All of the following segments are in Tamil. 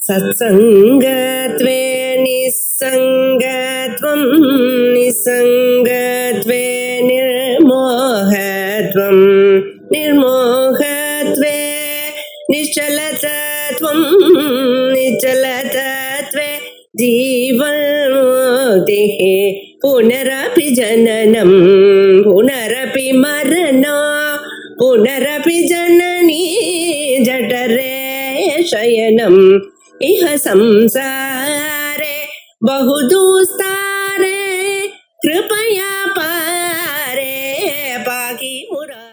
सत्सङ्गत्वे निस्सङ्गत्वं निस्सङ्गत्वे निर्मोहत्वं निर्मोहत्वे निश्चलतत्वं निश्चलतत्वे जीवन्मुक्तिः पुनरपि जननं पुनरपि मरणं पुनरपि जननी जठरे शयनम् इह संसारे बहुदुस्तारे कृपया पारे पाहि मुरा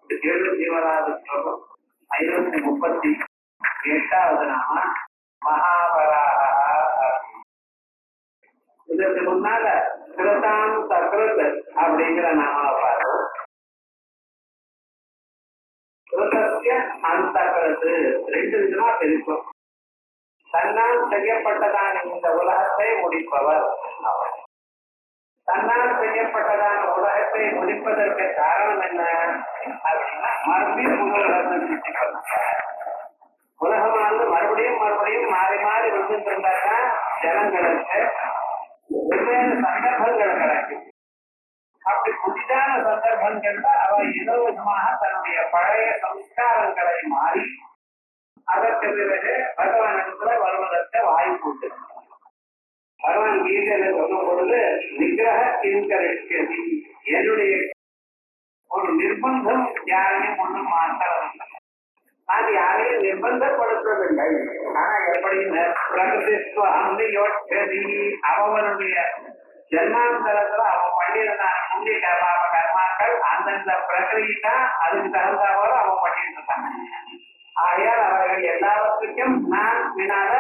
78வது ஸ்லோகம் 538வது நாம மகாவராக. இதற்கு முன்னால கிருதான் சக்ரத் அப்படிங்கிற நாமாவை பார்த்தோம். கிருதஸ்ய அந்தக்ரத் ரெண்டு விதமா பிரிப்போம். தன்னால் செய்யப்பட்டதான இந்த உலகத்தை முடிப்பவர் அவர். தன்னால் செய்யப்பட்டதான உலகத்தை முடிப்பதற்கு காரணம் என்ன அப்படின்னா மறுபடியும் உலகமானது மறுபடியும் மறுபடியும் மாறி மாறி வந்துட்டு இருந்தாதான் ஜனங்களுக்கு வெவ்வேறு சந்தர்ப்பங்கள் கிடைக்கும். அப்படி புதிதான சந்தர்ப்பங்கள்ல அவ ஏதோ விதமாக தன்னுடைய பழைய சம்ஸ்காரங்களை மாறி அதற்கு பிறகு பகவானிடத்துல வருவதற்கு வாய்ப்பு உண்டு. பகவான் கீதையில சொல்லும் பொழுது நிகிரக கிங்கரிஷ்யதி, என்னுடைய ஒரு நிர்பந்தம் யாரையும் ஒன்றும் மாற்றவில்லை. நான் யாரையும் நிர்பந்தப்படுத்துவதில்லை. ஆனா எப்படின்னு பிரகதிஸ்வதி அவனுடைய ஜென்மாந்தரத்துல அவன் பண்ணியிருந்தான் புண்ணிய கர்மாக்கள் அந்தந்த பிரகிரியை தான் அதுக்கு தகுந்தாவோட அவன் பண்ணிட்டு இருக்காங்க. ஆகையால் அவர்கள் எல்லாவற்றுக்கும் நான் பின்னால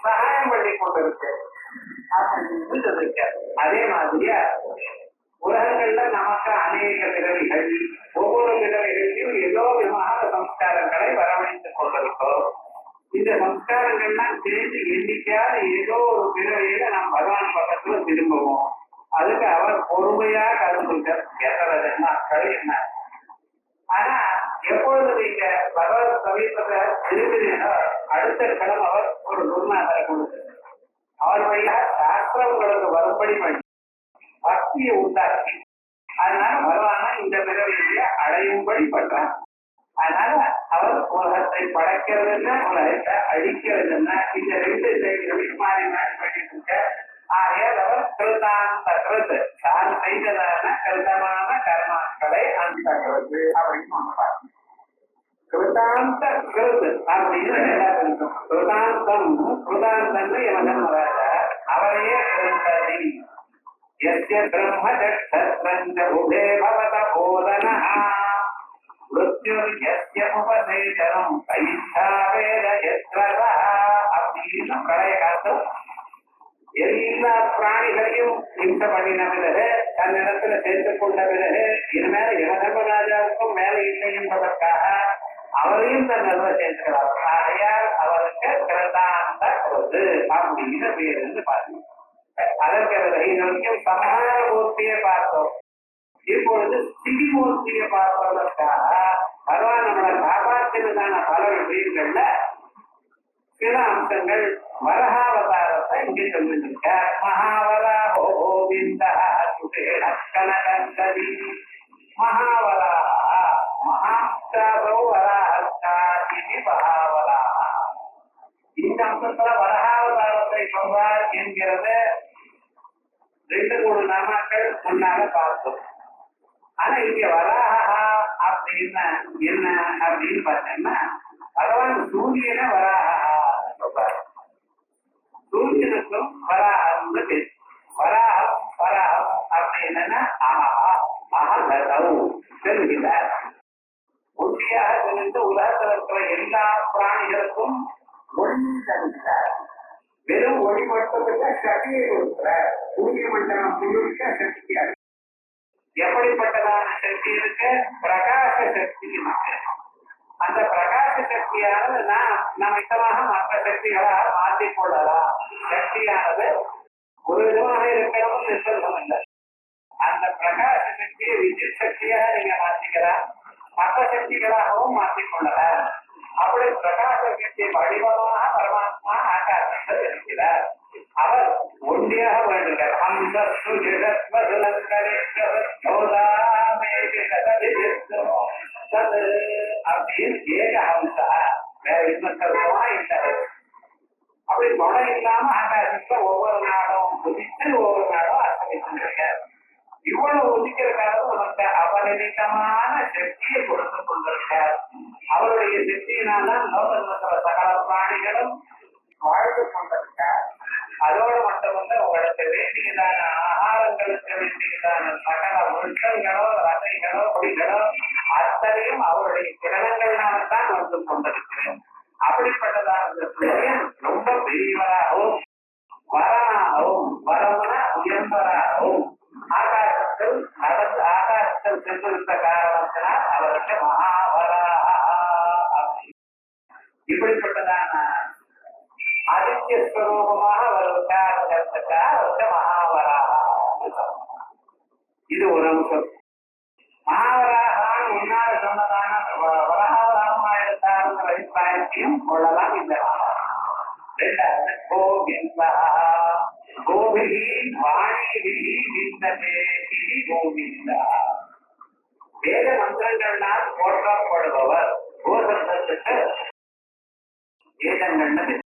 சகாயம் பண்ணி கொண்டிருக்கேன் அப்படின்னு சொல்லிருக்காரு. அதே மாதிரியா உலகங்கள்ல நமக்கு அநேக பிறவிகள், ஒவ்வொரு பிறவிகளிலும் ஏதோ விதமான சம்ஸ்காரங்களை வரவழைத்துக் கொண்டிருக்கோம். இந்த சம்ஸ்காரங்கள்லாம் சேர்ந்து எண்ணிக்கையால் ஏதோ ஒரு பிறவியில நாம் பகவான் பக்கத்துல திரும்புவோம். அதுக்கு அவர் பொறுமையா கலந்துட்டார். எத்தனை நாட்கள் என்ன. ஆனா எப்பொழுது நீங்க பகவத் சமீபத்தை திரும்பினீங்களோ அடுத்த கடம் அவர் ஒரு குருநாதரை கொடுத்தார். அவர் வழியா சாஸ்திரங்களுக்கு வரும்படி பண்ணி பக்தியை உண்டாக்கி அதனால பகவானா இந்த பிறவியை அடையும்படி பண்றார். அதனால அவர் உலகத்தை படைக்கிறது என்ன, உலகத்தை அழிக்கிறது என்ன, இந்த ரெண்டு செயல்களையும் மாறி மாறி பண்ணிட்டு இருக்க. ஆகையால் அவர் கிருதாந்த கிருத், தான் செய்ததான கிருதமான கர்மாக்களை அந்த கிருத் அப்படின்னு நம்ம பார்க்கணும். கிருதாந்த கிருத் அப்படின்னு இருக்கும். கிருதாந்தம் கிருதாந்தன்னு இவன் வராத அவரையே கிருந்ததி யஸ்ய பிரம்ம ஜக்ஷத்ரஞ்ச உபே பவத போதனஹ மிருத்யுர்யஸ்ய உபதேசனம் கைச்சா வேத யத்ரதா அப்படின்னு பழைய காலத்தில் எல்லா பிராணிகளையும் இம்சை பண்ணின பிறகு தன்னிடத்துல சேர்த்துக் கொண்ட பிறகு இனிமேல யமதர்மராஜாவுக்கும் மேல இல்லை என்பதற்காக அவரையும் தன் நிறுவ சேர்த்துக்கிறார். ஆகையால் அவருக்கு கிருதாந்த கிருது அப்படின்னு பேர் என்று பார்த்தோம். அதற்கு வரைக்கும் சமகார மூர்த்தியை பார்த்தோம். இப்பொழுது ஸ்திதி மூர்த்தியை பார்ப்பதற்காக பகவான் நம்மளை காப்பாற்றினதான பல விஷயங்கள்ல சில அம்சங்கள் வரஹாவதாரத்தை இங்கே சொல்லிருக்க. மகாவரா கோவிந்த கனகி மகாவரா மகாஸ்தாரோ வராஹி மகாவரா. இந்த அம்சத்துல வரஹாவதாரத்தை சொல்வார் என்கிறது 2-3 நாமாக்கள் முன்னால பார்த்தோம். ஆனா இங்க வராஹா அப்படின்னா என்ன அப்படின்னு பார்த்தோம்னா பகவான் சூரியனை வராஹா சொல்றார். சூரியனுக்கும் வராஹம்னு பேர். வராஹம் வராஹம் அப்படின்னா அமஹா அகதௌ தெரிகிறார். உறுதியாக தெரிந்து உலகத்தில் இருக்கிற எல்லா பிராணிகளுக்கும் ஒளி தருகிறார். வெறும் ஒளி மட்டும் சக்தியை கொடுக்கிறார். சூரிய மண்டலம் முழுக்க சக்தியாக எப்படிப்பட்டதான சக்தி இருக்கு? பிரகாச சக்தி. அந்த பிரகாச சக்தியானது நாம் நிமித்தமாக மற்ற சக்திகளாக மாற்றிக்கொள்ளலாம். சக்தியானது ஒரு விதமாக இருக்கணும் நிர்பந்தம் இல்லை. அந்த பிரகாச சக்தியை வித்யுத் சக்தியாக நீங்க மாற்றிக்கலாம், மற்ற சக்திகளாகவும் மாற்றிக்கொள்ளலாம். அப்படி பிரகாச சக்தி வடிவமாக பரமாத்மா ஆகாசத்தில் இருக்கிறார். அவர் ஒன்றியாக வேண்டுகிறார். அப்படின்னு ஏக ஹம்சா, வேற இன்னும் சொல்லுவா இல்லை. அப்படி துணை இல்லாம ஆகாசத்துல ஒவ்வொரு நாளும் உதித்து ஒவ்வொரு நாளும் அர்ப்பணித்திருக்கார். இவ்வளவு உதிக்கிறதுக்காக நமக்கு அபரிமிதமான சக்தியை கொடுத்து கொண்டிருக்கார். அவருடைய சக்தியினால்தான் லோகத்துல சகல பிராணிகளும் வாழ்ந்து கொண்டிருக்கார். அதோடு மட்டுமல்ல, உங்களுக்கு வேண்டியதான ஆகாரங்களுக்கு வேண்டியதான சகல விருட்சங்களோ ரசைகளோ கொடிகளோ அத்தனையும் அவருடைய கிரணங்கள்னால்தான் வந்து கொண்டிருக்கிறேன். அப்படிப்பட்டதான இந்த சூரியன் ரொம்ப பெரியவராகவும் வரனாகவும், வரம்னா உயர்ந்தவராகவும் ஆகாசத்தில் நடந்து ஆகாசத்தில் சென்றிருந்த காரணத்தினால் அவருக்கு மகாவரா. இப்படிப்பட்டதான ஆதித்ய ஸ்வரூபமாக வருவதற்காக அவருக்கு மகாவரா. இது ஒரு அம்சம். மகாவராகான் முன்னால சொன்னதான வராகமா எடுத்தாருங்கிற அபிப்பிராயத்தையும் கொள்ளலாம். இந்த ரெண்டாவது கோவிந்தா, கோபிகி வாணிபிகி விந்ததே கோவிந்தா. வேத மந்திரங்களால் போற்றப்படுபவர். கோசந்தத்துக்கு வேதங்கள்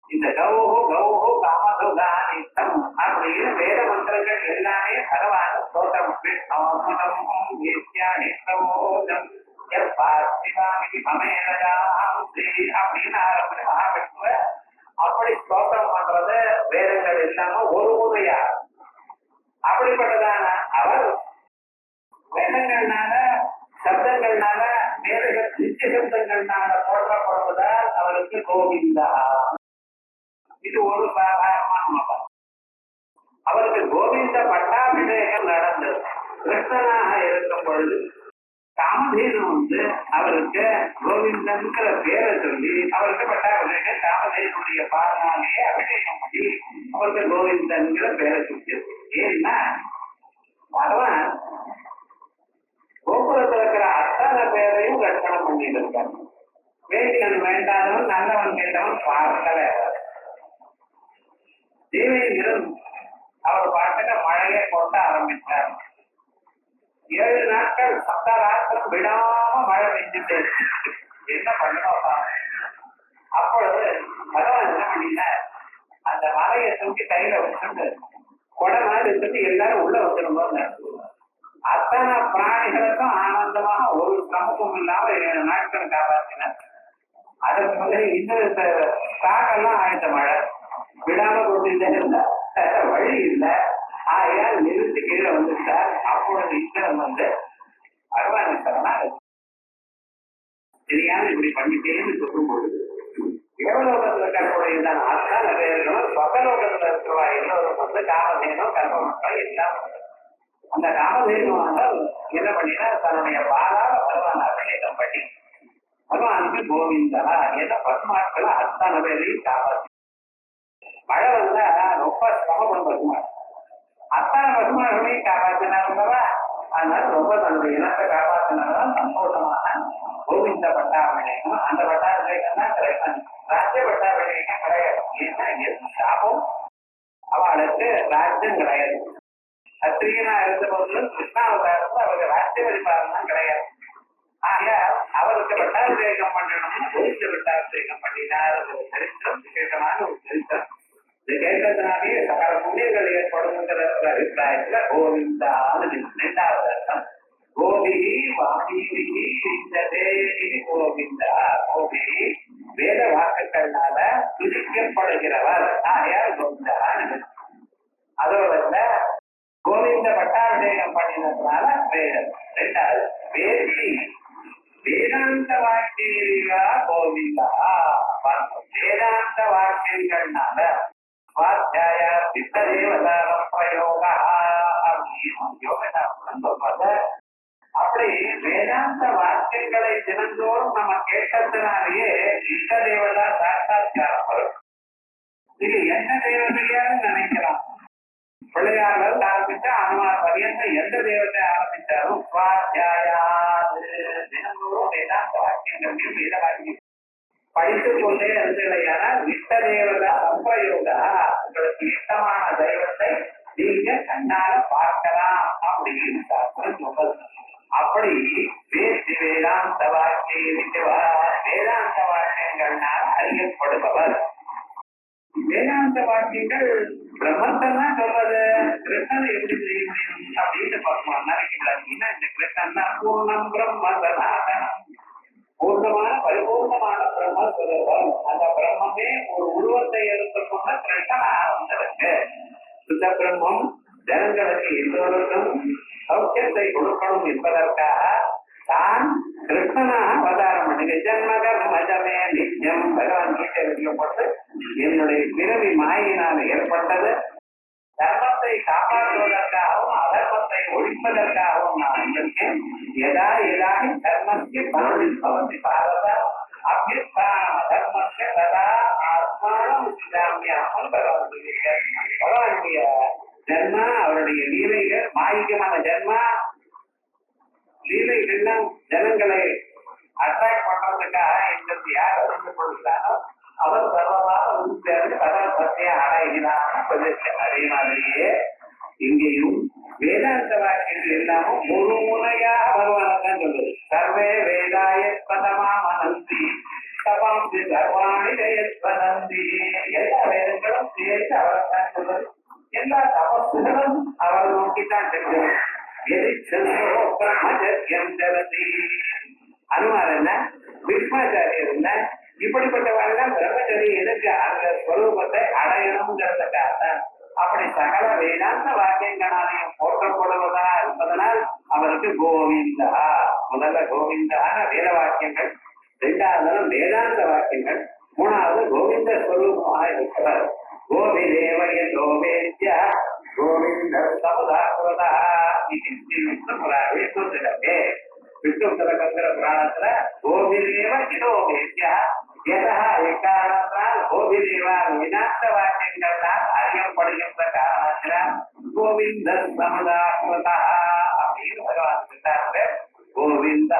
இந்த கௌஹு கௌஹு காமதுகானித்தம் அப்படின்னு வேத மந்திரங்கள் எல்லாமே பரவான ஸ்தோத்திரம். அப்படின்னு ஆரம்பிச்சு மகாவிஷ்ணுவ அப்படி ஸ்தோத்திரம் பண்றது வேதங்கள் இல்லாம ஒரு முறையா. அப்படிப்பட்டதான அவர் வேதங்கள்னால சப்தங்கள்னால வேதங்கள் நித்திய சப்தங்கள்னால போற்றப்படுவதால் அவருக்கு கோவிந்தா. இது ஒரு சாதாரணமான மதம். அவருக்கு கோவிந்த பட்டாபிஷேகம் நடந்தது. கிருஷ்ணனாக இருக்கும் பொழுது காமதேனு அவருக்கு கோவிந்தன்கிற பேரை சொல்லி அவருக்கு பட்டாபிஷேகம் காமதேனுடைய பாதனாலேயே அபிஷேகம் பண்ணி அவருக்கு கோவிந்தன்கிற பேரை சொல்லியது. ஏன்னா பகவான் கோகுலத்தில் இருக்கிற அத்தனை பேரையும் ரட்சணம் பண்ணிட்டு இருக்காங்க. வேண்டியவன் வேண்டாதவன் நல்லவன் கேட்டவன் பார்க்கல. தேவேந்திரன் அவர் பாட்டுக்க மழையை கொட்ட ஆரம்பித்தார். 7 நாட்கள் சப்தராத்திரம் விடாம மழை பெஞ்சுட்டு என்ன பண்ணணும். அப்பொழுது பகவான் என்ன பண்ணினார், அந்த மலையை தூக்கி கையில வச்சுட்டு கொடை மாதிரி எடுத்துட்டு எல்லாரும் உள்ள வச்சிருந்தோம். அத்தனை பிராணிகளுக்கும் ஆனந்தமாக ஒரு சிரமமும் இல்லாம 7 நாட்கள் காப்பாற்றினார். அதற்கு பிறகு இந்த ஸ்டாக்கெல்லாம் ஆயிட்ட மழை விடாம கொண்டுட்டே இருந்தா வழி இல்லை. ஆகையால் நிறுத்தி கீழே வந்துட்டார். அப்பொழுது இந்திரன் பகவான் தெரியாம இப்படி பண்ணிட்டேன்னு சொல்லும் பொழுது தேவலோகத்துல இருக்கக்கூடியதான அத்தனை பேர்களும் சொகலோகத்துல இருக்கிறவா எல்லோரும் காமதேனோ கர்ப்பமற்ற எல்லாம் அந்த காமதேனுவாக என்ன பண்ணினா தன்னுடைய பாலால பகவான் அபிஷேகம் பண்ணி பகவானுக்கு கோவிந்தா என்ன பசுமாட்கள் அத்தனை பேரையும் காப்பாற்று. மழை வந்தா ரொம்ப சிரமப்படும் பசுமாடு. அத்தனை பசுமாடுகளையும் காப்பாற்றினாருந்தவா. அதனால ரொம்ப தன்னுடைய இனத்தை காப்பாற்றினால்தான் சந்தோஷமான கோவிந்த பட்டாபிஷேகம். அந்த பட்டாபிஷேகம் தான் கிடைக்கும். ராஜ்ய பட்டாபிஷேகம் கிடையாது. ஏன்னா எது சாபம் அவளுக்கு ராஜ்யம் கிடையாது. சத்திரியனா இருந்த போதிலும் கிருஷ்ணாவதாரத்தில் அவருக்கு ராஜ்ய பரிபாலனம் கிடையாது. ஆக அவருக்கு பட்டாபிஷேகம் பண்ணணும்னு கோவிந்த பட்டாபிஷேகம் பண்ணினார். சரித்திரம் விசேஷமான ஒரு சரித்திரம். இது கேட்டதுனாலே சகல புண்ணியங்கள் ஏற்படுங்கிற அபிப்பிராயத்துல கோவிந்தான்னு 2வது அர்த்தம். கோபி வாணிபிகி விந்ததே கோவிந்தா. கோபி வேத வாக்குகள்னால துதிக்கப்படுகிறவர். யார் கோவிந்தான்னு. அதோட கோவிந்த பட்டாபிஷேகம் பண்ணினதுனால வேதம். 2வது வேதி வேதாந்த வாக்கியா கோவிந்தா. வேதாந்த வாக்கியங்கள்னால சுவாத்தியாய சித்ததேவதாரம் பிரயோக அப்படின்னு சொல்றது. அப்படி வேதாந்த வாக்கியங்களை தினந்தோறும் நம்ம கேட்டதுனாலேயே இஷ்ட தேவதா சாட்சாத்காரம் வரும். இது எந்த தேவதையாலும் நினைக்கலாம். பிள்ளையாளர் ஆரம்பிச்சா அனுமார் பரியந்தம் எந்த தேவத்தை ஆரம்பிச்சாலும் சுவாத்தியாயாது தினந்தோறும் வேதாந்த வாக்கியங்களையும் வேத வாக்கியம் படித்துக் கொண்டே இருந்தீர்களானால் இஷ்ட தேவதா சம்பயோகா உங்களுக்கு இஷ்டமான தெய்வத்தை நீங்க கண்ணால பார்க்கலாம் அப்படின்னு சாஸ்திரம் சொல்றது. அப்படி வேதாந்த வாக்கிய வேதாந்த வாக்கியங்கள்னால அறியப்படுபவர். வேதாந்த வாக்கியங்கள் பிரம்மத்தை தான் சொல்றது. கிருஷ்ணனை எப்படி செய்ய முடியும் அப்படின்னு பார்க்கணும். நினைக்கிறாங்கன்னா இந்த கிருஷ்ணன் தான் பூர்ணம் பிரம்ம சனாதனம், பூர்ணமான பரிபூர்ணமான பிரம்ம சொல்லுவோம். அந்த பிரம்மே ஒரு உருவத்தை எடுத்துக்கொண்ட கிருஷ்ணனாக வந்திருக்கு. சுத்த பிரம்மம் ஜனங்களுக்கு எல்லோருக்கும் சௌக்கியத்தை கொடுக்கணும் என்பதற்காக தான் கிருஷ்ணனாக அவதாரம் பண்ணுங்க. ஜன்மகர்மஜமே நித்தியம் பகவான் கீதையில் போட்டு என்னுடைய பிறவி மாயினால் ஏற்பட்டது. தர்மத்தை காப்பாற்றுவதற்காகவும் அதர்மத்தை ஒழிப்பதற்காகவும் நான் வந்திருக்கேன். எதா எதாகி தர்மத்தை பவதி பாரத அபியுத்தான தர்மத்தை ததா ஆத்மானம் சிதாமியாமல் பகவானுடைய ஜன்மா, அவருடைய லீலைகள் மாயிகமான ஜன்மா லீலைகள்லாம் ஜனங்களை அட்ராக்ட் பண்றதுக்காக எங்களுக்கு யார் அறிந்து கொள்கிறாரோ அவர் சர்வமாக உறுதியாக பதார்த்தத்தை அடைகிறார். அதே மாதிரியே இங்கேயும் வேதாந்த வாக்கியங்கள் எல்லாமும் ஒரு முறையாக பகவான் சொல்லுது. சர்வே வேதாய பதமா மனந்தி தபாந்தி சர்வாணி ஜெயத்வனந்தி. எல்லா வேதங்களும் சேர்த்து அவரைத்தான் சொல்லுது. எல்லா தபஸ்களும் அவர் நோக்கித்தான் செல்வது. அனுமார் என்ன, விஷ்மாச்சாரியர் என்ன, இப்படிப்பட்டவர்கள் பிரம்மச்சரி எதுக்கு அந்த ஸ்வரூபத்தை அடையணுங்கிறதுக்காக அப்படி சகல வேதாந்த வாக்கியங்களாலையும் போற்றப்படுவதா இருப்பதனால் அவருக்கு கோவிந்தா. முதல்ல கோவிந்தான வேத வாக்கியங்கள், இரண்டாவது வேதாந்த வாக்கியங்கள், மூணாவது கோவிந்த ஸ்வரூபமாக இருக்கிறார். கோவிதேவய கோவேத்யா கோவிந்த சமுதாய விஷ்ணுங்கிற புராணத்துல கோபிதேவ இதோவேத்யா எதா எக்காரணத்தால் கோபிதேவா விநாச வாக்கியங்களால் அறியப்படுகின்ற காரணத்தினால் கோவிந்த சமுதாய அப்படின்னு பகவான் சொல்றாரு. கோவிந்த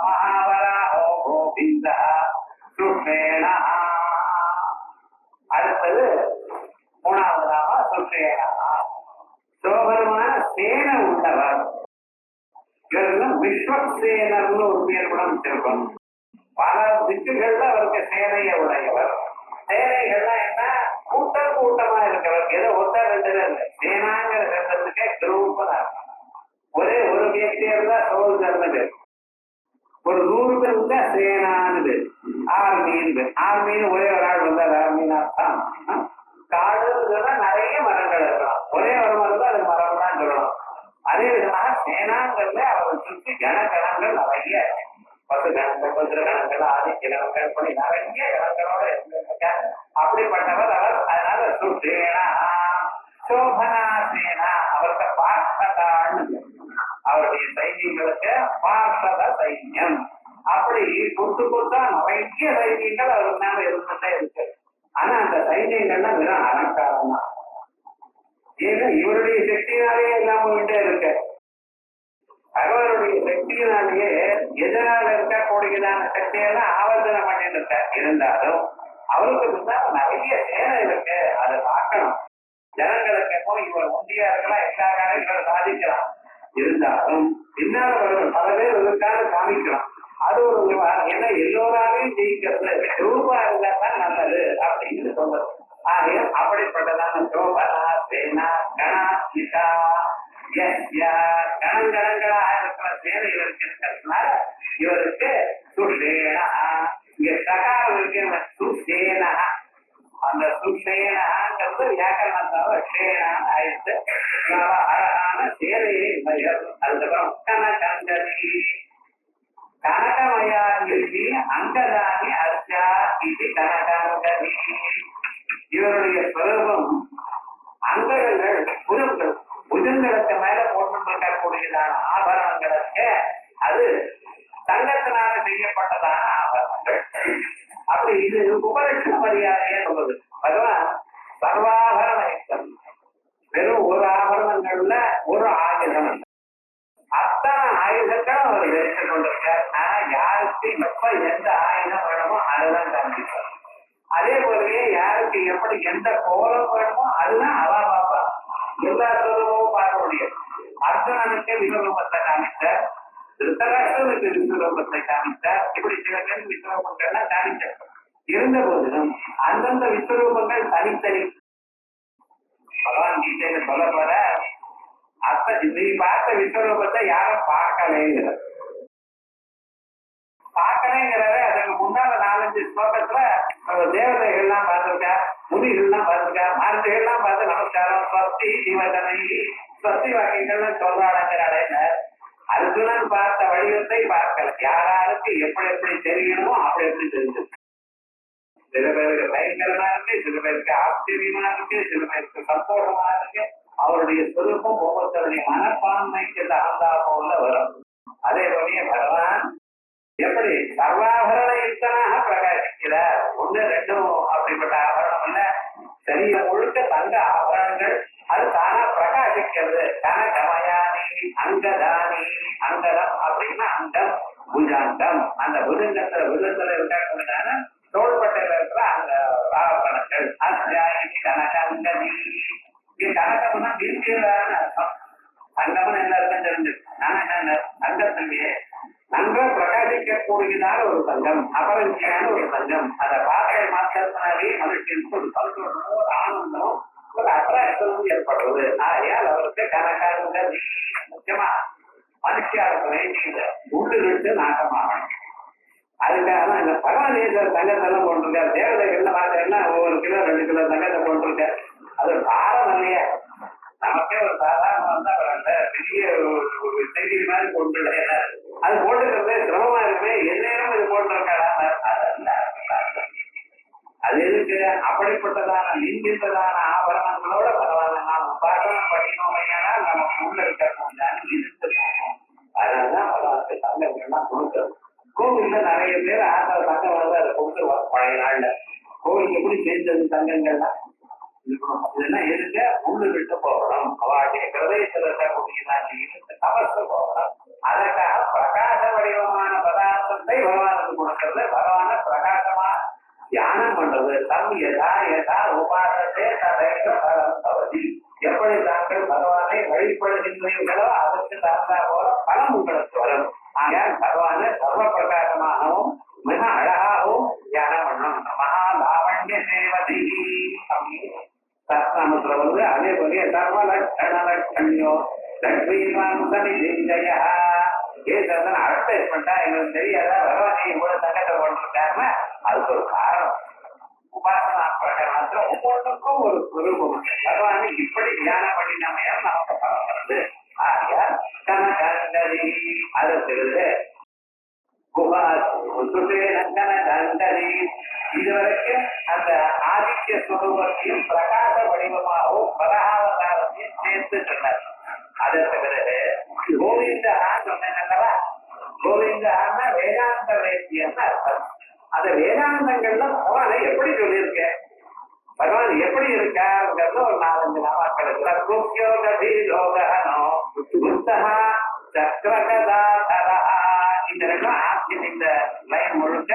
மகாவராஹோ கோவிந்த சுஷேணா. அடுத்தது மூணாவது நாம சுஷேணா. சோபரமான சேன உள்ளவர். இவர்கள் விஸ்வசேனர்னு ஒரு பேர் கூட வச்சிருக்கோம். பல திக்குகள்ல அவருக்கு சேனையை உடையவர். சேனைகள்லாம் என்ன, கூட்டம் கூட்டமா இருக்கிறவர். ஏதோ ஒருத்தர் ரெண்டு பேர் இல்லை. சேனாங்கிற சட்டத்துக்கே குரூப் தான். ஒரே ஒரு வியக்தி இருந்தா சோல்ஜர்னு பேர். ஒரு 100 பேர் இருந்தா சேனான்னு பேர். ஆர்மின்னு பேர். ஆர்மின்னு ஒரே ஒரு ஆள் வந்தார். ஆர்மின்னா தான் காடுன்னா நிறைய மரங்கள் இருக்கலாம். ஒரே ஒரு மரம் தான் அது மரம் தான் சொல்லணும். அதே விதமாக சேனாங்கிறத அவர் சுற்றி கணக்கணங்கள் நிறைய பசு கணங்கள், பத்திர கணங்கள், ஆதித்ய கணங்கள், இப்படி நிறைய கணங்களோட இருந்திருக்காங்க. அப்படிப்பட்டவர் அவர். அதனால சுஷேனா சோபனா சேனா. அவருக்கு பார்ஷதான்னு அவருடைய சைன்யங்களுக்கு பார்ஷத சைன்யம். அப்படி புத்து புத்தா நிறைய சைன்யங்கள் அவர் மேல இருந்துட்டே இருக்கு. ஆனா அந்த சைன்யங்கள்லாம் வெறும் அலங்காரம் தான். ஏன்னா இவருடைய சக்தியினாலே எல்லாம் போயிட்டே இருக்கு. பகவானுடைய சக்தியினாலேயே எதனால இருக்கக்கூடியதான சக்தியெல்லாம் ஆவர்த்தனம் பண்ணிட்டு இருக்க. இருந்தாலும் அவருக்கு பின்னால் நிறைய சேனை இருக்கு. அதை பார்க்கணும். ஜனங்களுக்கு போய் இவர் உண்டியா இருக்கலாம், எல்லா காரியங்களும் சாதிக்கலாம். இருந்தாலும் பின்னால் அவர்கள் பல பேர் இதற்காக காமிக்கலாம். அது ஒரு ஏன்னா எல்லோராலையும் ஜெயிக்கிறது ரூபா இருந்தாதான் நல்லது அப்படின்னு சொல்றது. ஆகிய அப்படிப்பட்டதான சோபனா சேனா கணாசிதா கணங்கணங்களா இருக்கிற சேனைகளுக்கு இருக்கிறதுனால இவருக்கு சுஷேனா. இங்க சகாரம் இருக்கு சுஷேனா. அந்த சுஷேனாங்கிறது வியாக்கரணத்தால ஷேனான்னு ஆயிடுச்சு. அழகான சேனையை அதுக்கப்புறம் கனகந்தரி கனகமயாங்கி அங்கதானி அர்ச்சா இது கனகாங்கரி. இவருடைய ஸ்வரூபம் அங்கங்கள் புஜங்கள், புஜங்களுக்கு மேல போட்டுக்கக்கூடியதான ஆபரணங்களுக்கு அது தங்கத்தினால செய்யப்பட்டதான ஆபரணங்கள். அப்படி இது உபலட்சண மரியாதையே சொல்லுது. பகவான் சர்வாபரண யுக்தம். வெறும் ஒரு ஆபரணங்கள்ல ஒரு ஆயுதம். அத்தனை ஆயுதங்களும் அவர் தரித்துக் கொண்டிருக்கார். ஆனா யாருக்கு எப்ப எந்த ஆயுதம் வேணுமோ அதுதான் காண்பிப்பார். அதே போலவே யாருக்கு எப்படி எந்த கோலம் வேணுமோ அதுதான் அவா பாப்பா. எல்லா சுரூபமும் பார்க்க முடியும். அர்ஜுனனுக்கு விஸ்வரூபத்தை காமிச்சார், திருத்தராஷ்டிரனுக்கு விஸ்வரூபத்தை காமிச்சார். இப்படி சில பேர் விஸ்வரூபங்கள்லாம் காமிச்சார். இருந்த போதிலும் அந்தந்த விஸ்வரூபங்கள் தனித்தனி. பகவான் கீதையில சொல்ல போற நீ பார்த்த விஸ்வரூபத்தை யாரும் பார்க்கலைங்கிற பார்க்கலைங்கிறத அதுக்கு முன்னால 4-5 ஸ்லோகத்துல தேவதைகள்லாம் பார்த்திருக்கா, முனிகள்லாம் பார்த்திருக்கா, மருந்துகள்லாம் பார்த்து நமஸ்காரம் ஸ்வஸ்தி ஜீவதனை ஸ்வஸ்தி வாக்கியங்கள்லாம் சொல்றாங்கிறாளே. அர்ஜுனன் பார்த்த வடிவத்தை பார்க்கல. யாராருக்கு எப்படி எப்படி தெரியணுமோ அப்படி எப்படி தெரிஞ்சு. சில பேருக்கு பயங்கரமா இருக்கு, சில பேருக்கு ஆச்சரியமா இருக்கு, சில பேருக்கு சந்தோஷமா இருக்கு. அவருடைய சொரூபம் ஒவ்வொருத்தருடைய மனப்பான்மைக்கு தகுந்தா போல வரும். அதே போலயே பகவான் எப்படி சர்வாபரண யுக்தனாக பிரகாசிக்கிறார். 1-2 அப்படிப்பட்ட ஆபரணம் இல்ல, சரீரம் முழுக்க தங்க ஆபரணங்கள் அது தானா பிரகாசிக்கிறது. கனகமயானி அங்கதானி. அங்கதம் அப்படின்னா அங்கம், புஜாங்கம். அந்த புஜத்துல இருக்கக்கூடியதான தோள்பட்டையில இருக்கிற அந்த ஆபரணங்கள். அத்தியாயி கனகங்கதி. இங்க கனகம்னா வீழ்ச்சியான அர்த்தம். அங்கம்னு எல்லாருக்கும் தெரிஞ்சு தங்கத்திலேயே நன்றாக பிரகாசிக்கக்கூடியதான ஒரு தங்கம், அபரஞ்சியான ஒரு தங்கம். அதை பார்க்கை மாத்திரத்தினாலே மனுஷனுக்கு ஒரு சந்தோஷமும் ஒரு ஆனந்தமும் ஒரு அட்ராக்ஷனும் ஏற்படுறது. ஆகையால் அவருக்கு கனகங்கதி. முக்கியமா மனுஷியாருக்கு வேண்டியது உள்ளிருந்து நாட்டமாகணும். அதுக்காக தான் இந்த பகவானேஸ்வரர் தங்கத்தெல்லாம் போட்டிருக்காரு. தேவதைகள்ல பார்த்தீங்கன்னா 1 கிலோ 2 கிலோ தங்கத்தை போட்டிருக்காரு. அது ஒரு பாரம் இல்லையா? நமக்கே ஒரு சாதாரண வந்தா பெரிய ஒரு செய்தி மாதிரி கொண்டு அது போட்டுக்கிறதே சிரமமா இருக்குமே, எந்நேரம் இது போட்டிருக்காடா. அது எதுக்கு? அப்படிப்பட்டதான நிந்தித்ததான ஆபரணங்களோட பகவான நாம் உபாசனம் பண்ணினோமையானால் நமக்கு உள்ள இருக்கக்கூடாது இருந்துருக்கோம். அதனாலதான் பகவானுக்கு தங்கங்கள்லாம் கொடுக்குறது. கோவில்ல நிறைய பேர் தங்கம் வந்து அதை கொடுத்துருவாங்க. பழைய நாள்ல கோவில் எப்படி செஞ்சது தங்கங்கள்லாம் இதெல்லாம் எதுக்கு? உள்ளு விட்டு போகணும். அவளுடைய பிரதேசத்தில் இருக்கக்கூடியதான் தபசு போகணும். அதற்காக பிரகாச வடிவமான பதார்த்தத்தை பகவானுக்கு கொடுக்கறது. பகவான பிரகாசமா தியானம் பண்றது. தம் யதா யதா உபாசத்தை தவதி. எப்படி தாங்கள் பகவானை வழிபடுகின்றீர்களோ அதற்கு தகுந்தா போல பலம் உங்களுக்கு வரும். ஆகையால் பகவான சர்வ பிரகாசமாகவும் மிக அழகாகவும் தியானம் பண்ணணும். மகா லாவண்ய சேவதி அப்படின்னு சஸ்நாமத்துல வந்து அதே போல சர்வ லட்சண லட்சணியோ லட்சுமி ஜெயா ஏதன் அட்வைஸ் பண்ணிட்டா எங்களுக்கு தெரியாதா பகவான் இவ்வளவு தங்கத்தை போட்டிருக்காருன்னா அதுக்கு ஒரு காரணம். உபாசனா பிரகரணத்துல ஒவ்வொன்றுக்கும் ஒரு சுரூபம். பகவானை இப்படி தியானம் பண்ணினமையால் நமக்கு பலம் வருது. ஆகையால் கனகந்தரி அது தெரியுது. இதுவரைக்கும் அந்த ஆதித்ய சுரூபத்தையும் பிரகாச வடிவமாகவும் பரகாவதாரத்தையும் சேர்த்து சொன்னார். அதற்கு பிறகு கோவிந்தஹான் சொன்னேன்னவா, கோவிந்தஹான்னா வேதாந்த வேத்தியன்னு அர்த்தம். அந்த வேதாந்தங்கள்ல பகவானை எப்படி சொல்லியிருக்க, பகவான் எப்படி இருக்காருங்கிறது ஒரு 4-5 நாமாக்கள் சக்கரகதாதரா. இந்த 2 இந்த லைன் முழுக்க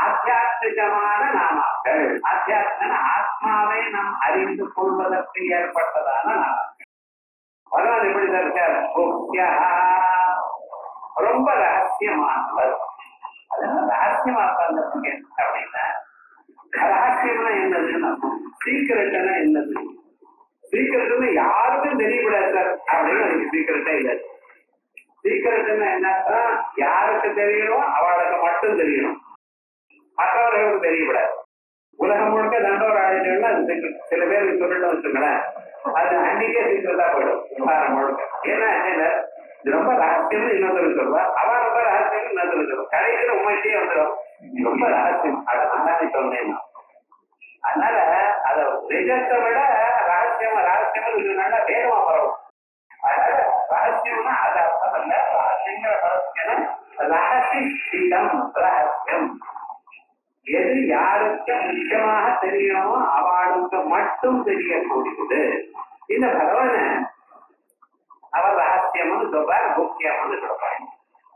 ஆத்தியாத்மிகமான நாமாக்கள். ஆத்தியாத்மன ஆத்மாவை நாம் அறிந்து கொள்வதற்கு ஏற்பட்டதான நாமாக்கள். பகவான் எப்படிதான் இருக்கார்? ரொம்ப ரகசியமானவர். அதனால ரகசியமா இருப்பாங்க அப்படின்னா ரகசியம்னா என்னதுன்னு சீக்கிரட்னா என்னது? சீக்கிரட்னு யாருக்கும் தெரியக்கூடாது சார் அப்படின்னு எனக்கு சீக்கிரட்டே இல்லை. சீக்கிரட்னா என்னன்னா யாருக்கு தெரியணும் அவளுக்கு மட்டும் தெரியணும், மற்றவர்களுக்கு தெரியக்கூடாது. உலகம் முழுக்க தண்டோர் ஆடிட்டோம்னா சில பேருக்கு சொல்லிட்டு வச்சுங்களேன், அது அன்னைக்கே சீக்கிரட்டா போயிடும் விவகாரம் முழுக்க. ஏன்னா இது ரொம்ப ரகசியம்னு இன்னொருத்தர் சொல்லுவா, அவ ரொம்ப ரகசியம் இன்னொருத்தர் சொல்லுவா, கடைசியில் உண்மையிட்டே வந்துடும் ரொம்ப ரகசியம். அதை நான் சொன்னேன். அதனால அத நிஜத்தை விட ரகசியம் இதனால வேகமா வரும். அதனால ரகசியம்னா அது அர்த்தம் இல்ல. ரகசியங்கிற ரகசியம் ரகசியம் எது யாருக்கு முக்கியமாக தெரியணுமோ அவளுக்கு மட்டும் தெரியக்கூடியது. இந்த பகவான அவர் ரகசியம்னு சொல்றார், முக்கியம்னு சொல்றாங்க.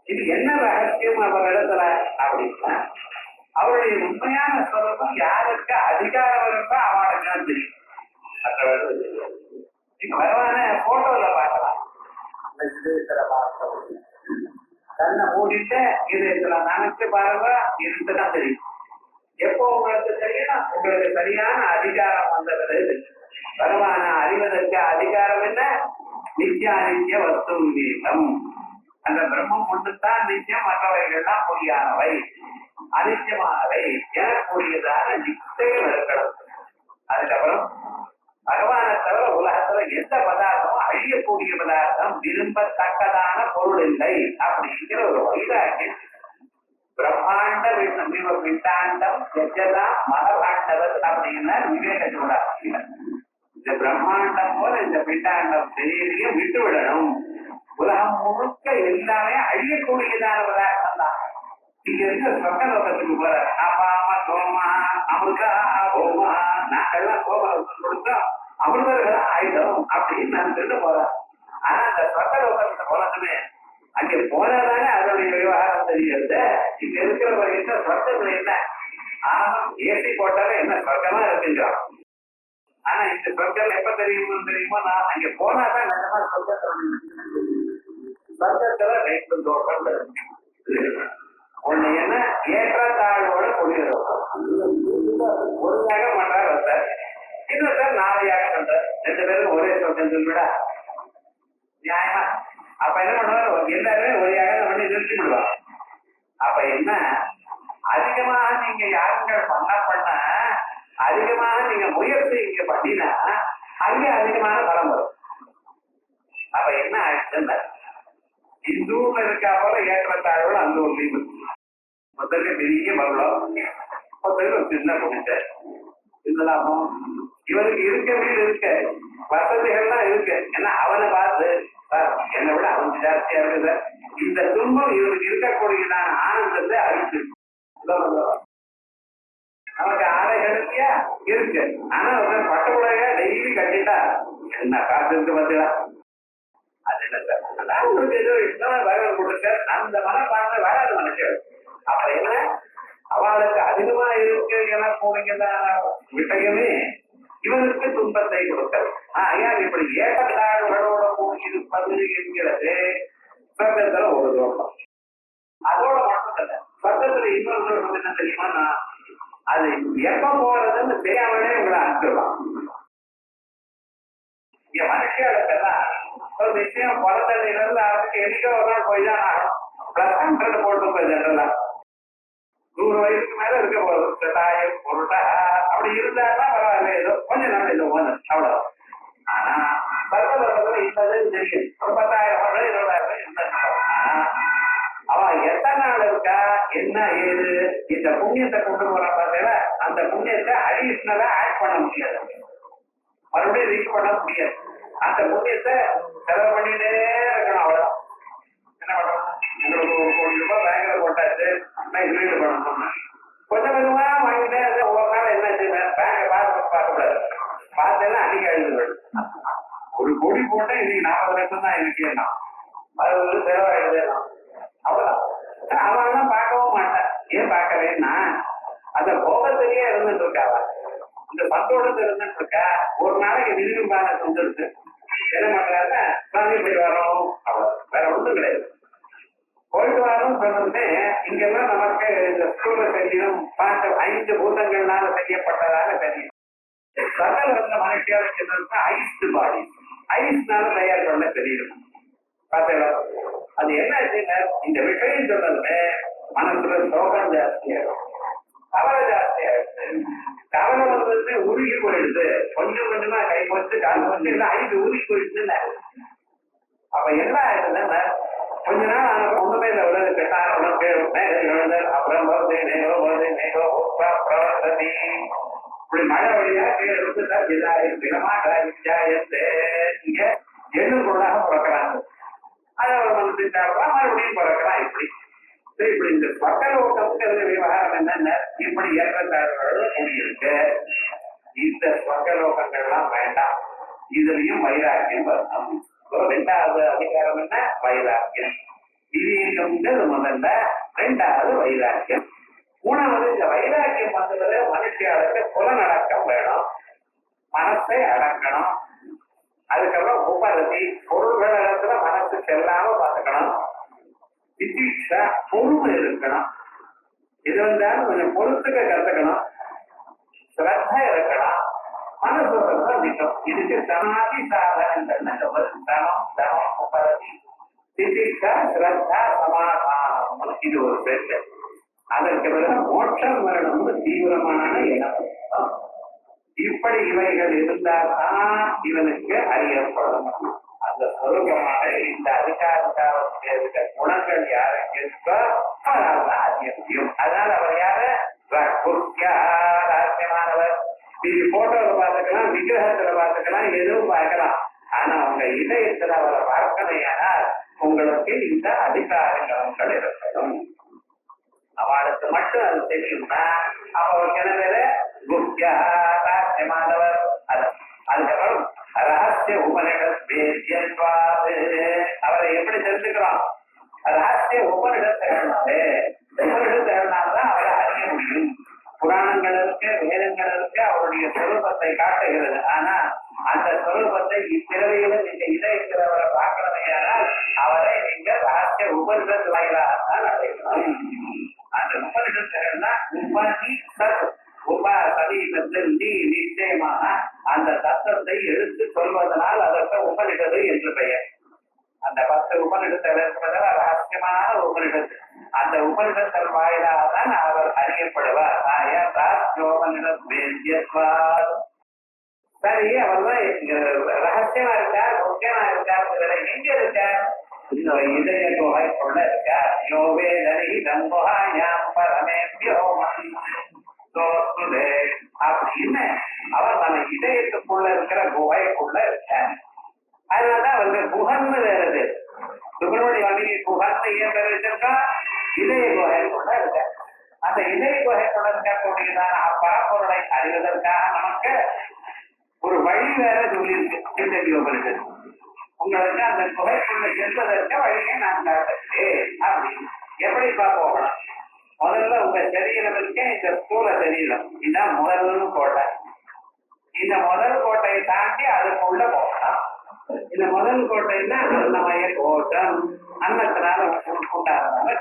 இது என்ன ரகசியம் அவர் இடத்துல அப்படின்னா அவருடைய உண்மையான ஸ்வரூபம் யாருக்கு அதிகாரம் இருக்கோ அவனுக்கு தான் தெரியும். மற்றவர்கள் தெரியாது. நீங்க பகவான போட்டோல பார்க்கலாம். அந்த இதயத்துல பார்க்க கண்ணை மூடிட்டு இதயத்துல நினைச்சு பாருங்க, இருந்துதான் தெரியும். எப்போ உங்களுக்கு தெரியணும்? உங்களுக்கு சரியான அதிகாரம் வந்தது. பகவான அறிவதற்கு அதிகாரம் என்ன? நித்தியானித்திய வஸ்து விவேகம். அந்த பிரம்மம் ஒன்றுதான் நித்தியம், மற்றவைகள்லாம் பொய்யானவை, அனித்தியமானவை எனக்கூடியதான நிச்சயம் இருக்கணும். அதுக்கப்புறம் பகவானை தவிர உலகத்துல எந்த பதார்த்தமும் அழியக்கூடிய பதார்த்தம், விரும்பத்தக்கதான பொருள் இல்லை அப்படிங்கிற ஒரு வைராக்கியம். பிரம்மாண்ட விட்டாண்டம் எஜதான் மரபாண்டவர் அப்படின்னா விவேக சொல்றாங்க. இந்த பிரம்மாண்டம் போல இந்த பிண்டாண்டம் தெரியலையே விட்டு விடணும். உலகம் முழுக்க எல்லாமே அழியக்கூடியதான பதார்த்தம் தான். இங்க இருக்க சொர்க்கலோகத்துக்கு போற அப்பாமா சோமா அமிர்தா ஓமா நாங்கெல்லாம் சோமலோகம் கொடுத்தோம், அமிர்தர்களா ஆயிட்டோம் அப்படின்னு நான் சொல்லிட்டு போறேன். ஆனா அந்த சொர்க்கலோகத்துக்கு போனதுமே அங்க போனதானே அதனுடைய விவகாரம் தெரியுது. இங்க இருக்கிற என்ன சொர்க்கத்துல என்ன ஆனந்தம், ஏசி போட்டாலும் என்ன சொர்க்கமா இருக்குங்கிறோம். ஆனா இந்த சொர்க்கம் எப்ப தெரியுமோ நான் அங்க போனாதான் நிஜமா சொர்க்கத்துல ரெண்டு தோட்டம் ஒண்ணு என்ன ஏற்றத்தாழ்வோட குடியிருக்கும். ஒரு யாகம் பண்றாரு ஒருத்தர், இன்னொருத்தர் 4 யாகம் பண்றாரு. 2 பேரும் ஒரே சொர்க்கத்தில் விட நியாயமா? அப்ப என்ன பண்ணுவாரு? எல்லாருமே ஒரு யாகம் பண்ணி நிறுத்தி விடுவாங்க. அப்ப என்ன அதிகமாக நீங்க யாகங்கள் பண்ண அதிகமாக நீங்க முயற்சி இங்க பண்ணினா அங்க அதிகமான பலம் வரும். அப்ப என்ன ஆயிடுச்சுன்னா இந்த ஊர்ல இருக்கா போல ஏற்றத்தாழ்வுகள் அந்த ஊர்லயும் மொத்தத்துல பெரிய பலம், மொத்தத்துல ஒரு சின்ன குடிச்ச இதெல்லாம் இவருக்கு இருக்க வீடு இருக்க வசதிகள்லாம் இருக்கு. ஏன்னா அவனை பார்த்து என்னை விட அவனுக்கு ஜாஸ்தியா இருக்குது. இந்த துன்பம் இவருக்கு இருக்கக்கூடியதான ஆனந்தத்தை அழிச்சு நமக்கு ஆடைகளுக்கியா இருக்கு. ஆனா பட்டு புடவையா டெய்லி கட்டிட்டா என்ன காசு இருக்கு பார்த்தீங்களா? அது என்ன சார் உங்களுக்கு ஏதோ இஷ்டம் வேலை கொடுக்க அந்த மனப்பான்மை வராது மனுஷன். அப்ப என்ன அவளுக்கு அதிகமா இருக்கு என போனீங்கதான விஷயமே இவனுக்கு துன்பத்தை கொடுத்தது. ஐயா இப்படி ஏற்றத்தாழ்வுகளோட போயிருப்பது என்கிறது சொர்க்கத்துல ஒரு தோட்டம். அதோட மட்டும் இல்ல, சொர்க்கத்துல இன்னொரு தோட்டம் என்ன தெரியுமா? அது எப்ப போறதுன்னு தெரியாமலே உங்களை அனுப்பிடலாம். இங்க மனுஷியாளுக்கெல்லாம் ஒரு விஷயம் பிறந்ததுல இருந்து அவருக்கு என்னைக்கோ ஒரு நாள் போய் தான் ஆகணும். +100 போட்டு போய் ஜெனரலா 100 வயசுக்கு மேல இருக்க போதும் தாயம் பொருட்டா அப்படி இருந்தாதான் பரவாயில்ல, ஏதோ கொஞ்சம் நாள் ஏதோ போனது அவ்வளவு. ஆனா பருவத்துல இப்பதான் தெரியும் ஒரு 10,000 ரூபாய் 20,000 ரூபாய் இருந்தா. ஆனா அவன் எத்தனை நாள் இருக்கா என்ன ஏது இந்த புண்ணியத்தை கொண்டு போற பார்த்தா அந்த புண்ணியத்தை அடிஷனலா ஆட் பண்ண முடியாது, மறுபடியும் ரீச் பண்ண முடியாது. அந்த புண்ணியத்தை செலவு பண்ணிட்டே இருக்கணும். அவ்வளவுதான். என்ன பண்ணணும்? உங்களுக்கு 1 கோடி ரூபாய் பேங்க்ல போட்டாச்சு, வீடு பண்ணணும். கொஞ்சம் கொஞ்சமா வாங்கிட்டே ஒவ்வொரு நாள் என்ன பேங்க பார்க்க கூடாது. பார்த்தேன்னா அன்னைக்கு எழுதுகள் 1 கோடி போட்டா இன்னைக்கு 40 லட்சம் தான் எனக்கு என்ன அது செலவாயிடுது. அவ்வளவுதான். அவன் பார்க்கவும் மாட்டான். ஏன் பார்க்கலன்னா அந்த கோபத்திலேயே இருந்துட்டு இருக்காவ, இந்த சந்தோஷத்துல இருந்துட்டு இருக்கா. ஒரு நாளைக்கு மினிமம் பேலன்ஸ் வந்துருக்கு. என்ன பண்றாங்க? போயிட்டு வரோம், அவ்வளவு, வேற ஒன்றும் கிடையாது. போயிட்டு வரோம் சொன்னே இங்கெல்லாம் நமக்கு இந்த ஸ்கூல்ல தெரியும் 5 பூதங்கள்னால செய்யப்பட்டதாக தெரியும். சகல வந்த மனுஷியாளுக்கு ஐஸ் பாடி, ஐஸ்னால தயார் பண்ண தெரியும். பார்த்தீங்களா? அது என்ன ஆச்சுங்க? இந்த விஷயம் சொன்னதுமே மனசுல சோகம் ஜாஸ்தியாகும், கவலை ஜாஸ்தியாயிடுச்சு. கவலை வந்து உருகி போயிடுது. கொஞ்சம் கொஞ்சமா கை போச்சு கால் போச்சு இல்லை ஐந்து உருகி போயிடுச்சுன்னு. அப்ப என்ன ஆயிடுதுன்னா கொஞ்ச நாள் ஆன ஒண்ணுமே இல்லை. உலக கெட்டார் உனக்கு அப்புறம் வருது நேகோ வருது நேகோ பிரவர்த்ததி இப்படி மழை வழியா கீழே இருந்து இங்க எண்ணு பொருளாக பிறக்கிறாங்க. அதை ஒரு மனசிட்டாருலாம் மறுபடியும் பிறக்கலாம். இப்படி இந்த ஸ்வர்கலோகம்ங்கிறது விவகாரம் என்னென்ன இப்படி ஏற்றத்தாழ்வுகளோட கூடியிருக்கு. இந்த ஸ்வர்கலோகங்கள்லாம் வேண்டாம், இதுலயும் வைராக்கியம் வரணும். 2வது அதிகாரம் என்ன? வைராக்கியம். விவேகம்ங்கிறது முதல்ல, 2வது வைராக்கியம். மூணாவது இந்த வைராக்கியம் வந்ததுல மனுஷியாளுக்கு புலநடக்கம் வேணும், மனசை அடக்கணும். அதுக்கப்புறம் உபரதி பொருள்கள் இடத்துல மனசு செல்லாம பார்த்துக்கணும். விதீட்சா பொறுமை இருக்கணும். இது வந்தாலும் கொஞ்சம் பொறுத்துக்க கத்துக்கணும். ஸ்ரத்த இருக்கணும். மனசு நிற்கும். இதுக்கு சமாதி சாதனங்கள் தனம் தனம் உபரதி விதீட்சா ஸ்ரத்தா சமாதானம் இது ஒரு பேச்சு. அதற்கு பிறகு மோட்சம் வரணும்னு தீவிரமான எண்ணம். இப்படி இவைகள் இருந்தால்தான் இவனுக்கு அறியப்படும். அந்த சொரூபமாக இந்த அதிகாரத்தாவத்தில் இருக்க குணங்கள் யாருக்கு இருக்கோ அவரால் அறிய முடியும். அதனால அவர் யாரு? ரகசியமானவர். இது போட்டோவை பார்த்துக்கலாம், விக்கிரகத்துல பார்த்துக்கலாம், எதுவும் பார்க்கலாம். ஆனா உங்க இதயத்துல அவரை பார்க்கலையானால் உங்களுக்கு இந்த அதிகாரங்கள் இருக்கணும். அவளுக்கு மட்டும் அது தெரியும்னா அவருக்கு என்ன பேரு? குப்தியா ரகசியமானவர். அதுக்கப்புறம் ரகசிய உபனிஷத்வாது. அவரை எப்படி தெரிஞ்சுக்கிறோம்? ரகசிய உபனிஷத்துனாலே உபனிஷத்துனால்தான் அவரை அறிய முடியும். புராணங்கள் இருக்கு, வேதங்கள் இருக்கு, அவருடைய சொரூபத்தை காட்டுகிறது. ஆனா அந்த சொரூபத்தை இப்பிறவையில நீங்க இதயத்தில் அவரை பார்க்கறதையானால் அவரை நீங்க ரகசிய உபனிஷத் வாயிலாகத்தான் அடையணும். அந்த உபனிஷத்துகள்னா உபனி சத் உபா சமீபத்தில் நீ நிச்சயமாக அந்த தத்துவத்தை எடுத்து சொல்வதனால் அதற்கு உபனிஷத்து என்று பெயர். அந்த 10 உபனிஷத்தில் இருப்பதால் ரகசியமான உபனிஷத்து. அந்த உபனிஷத்தின் வாயிலாக தான் அவர் அறியப்படுவார். சரி, அவர் தான் ரகசியமா இருக்கார், முக்கியமா இருக்கார். எங்க இருக்கார்? இதய குகைக்குள்ள இருக்கார். யோவே தரிதம் குஹாயாம் பரமேப்யோ அப்படின்னு அவர் நம்ம இதயத்துக்குள்ள இருக்கிற குகைக்குள்ள இருக்கார். அதனாலதான் அவருக்கு குகன்னு வருது. சுப்பிரமணிய சுவாமி குகன்னு ஏன் பேர் வச்சிருக்கா? இதய குகைக்குள்ள இருக்க. அந்த இதய குகைக்குள்ள இருக்கக்கூடியதான பரப்பொருளை அறிவதற்காக நமக்கு ஒரு வழி வேற சொல்லியிருக்கு. உங்களுக்கு அந்த குகைக்குள்ள செல்வதற்கு வழியை நான் காட்டுறேன் அப்படின்னு. எப்படிப்பா போகணும்? முதல்ல உங்க சரீரத்திற்கே இந்த ஸ்தூல சரீரம் இதுதான் முதல் கோட்டை. இந்த முதல் கோட்டையை தாண்டி அதுக்குள்ள போகலாம். இந்த முதல் கோட்டையில அன்னமய கோட்டம், அன்னத்தினால உண்டாடுறாங்க.